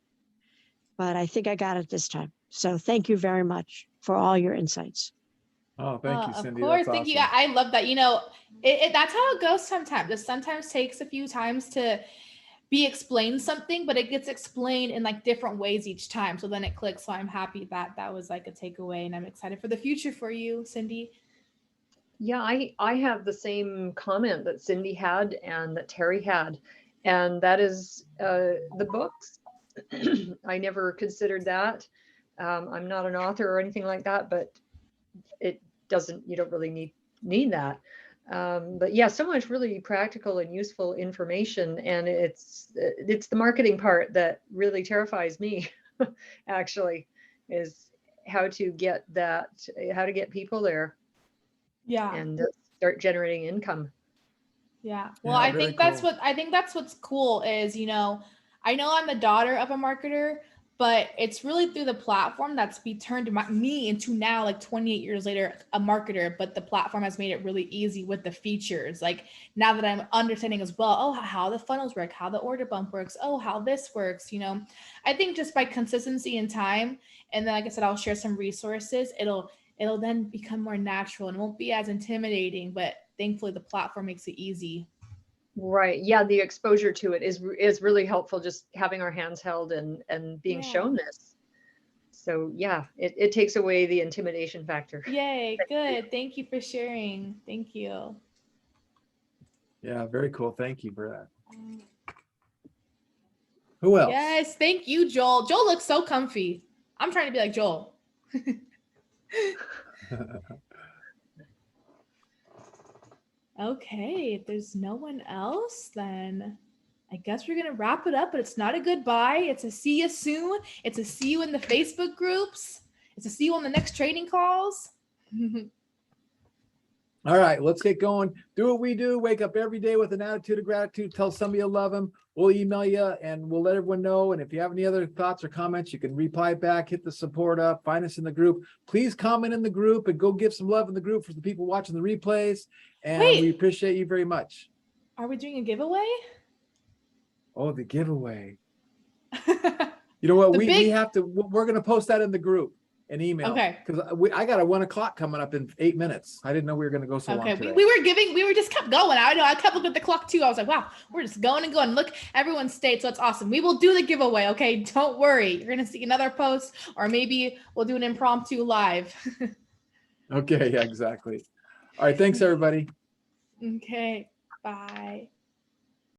But I think I got it this time. So thank you very much for all your insights. Oh, thank you, Cindy. Of course, That's thank you. awesome. I love that. That's how it goes sometimes. It sometimes takes a few times to be explained something, but it gets explained in like different ways each time. So then it clicks. So I'm happy that was like a takeaway, and I'm excited for the future for you, Cindy. Yeah, I have the same comment that Cindy had and that Terry had. And that is the books. I never considered that. I'm not an author or anything like that, but it doesn't, you don't really need that. But yeah, so much really practical and useful information. And it's the marketing part that really terrifies me, actually, is how to get people there Yeah. and start generating income. Yeah. Well, Yeah, I very think that's cool. what I think that's what's cool is, I know I'm the daughter of a marketer, but it's really through the platform that's turned me into now, like 28 years later, a marketer. But the platform has made it really easy with the features. Like now that I'm understanding as well, oh, how the funnels work, how the order bump works, oh, how this works. I think just by consistency and time, and then like I said, I'll share some resources. It'll then become more natural and it won't be as intimidating. But thankfully, the platform makes it easy. Right. Yeah. The exposure to it is really helpful, just having our hands held and being shown this. So yeah, it takes away the intimidation factor. Yay. Good. Thank you for sharing. Thank you. Yeah, very cool. Thank you for that. Who else? Yes. Thank you, Joel. Joel looks so comfy. I'm trying to be like Joel. Okay, if there's no one else, then I guess we're going to wrap it up, but it's not a goodbye. It's a see you soon. It's a see you in the Facebook groups. It's a see you on the next training calls. All right, let's get going. Do what we do. Wake up every day with an attitude of gratitude. Tell somebody you love them. We'll email you and we'll let everyone know. And if you have any other thoughts or comments, you can reply back, hit the support up, find us in the group. Please comment in the group and go give some love in the group for the people watching the replays. And Wait. we appreciate you very much. Are we doing a giveaway? Oh, the giveaway. You know what? The We're going to post that in the group. An email. Okay. Because I got a 1 o'clock coming up in 8 minutes. I didn't know we were going to go so long Okay. today. We just kept going. I kept looking at the clock too. I was like, wow, we're just going and going. Look, everyone stayed. So it's awesome. We will do the giveaway. Okay. Don't worry. You're going to see another post, or maybe we'll do an impromptu live. Okay. Yeah, exactly. All right. Thanks, everybody. Okay. Bye.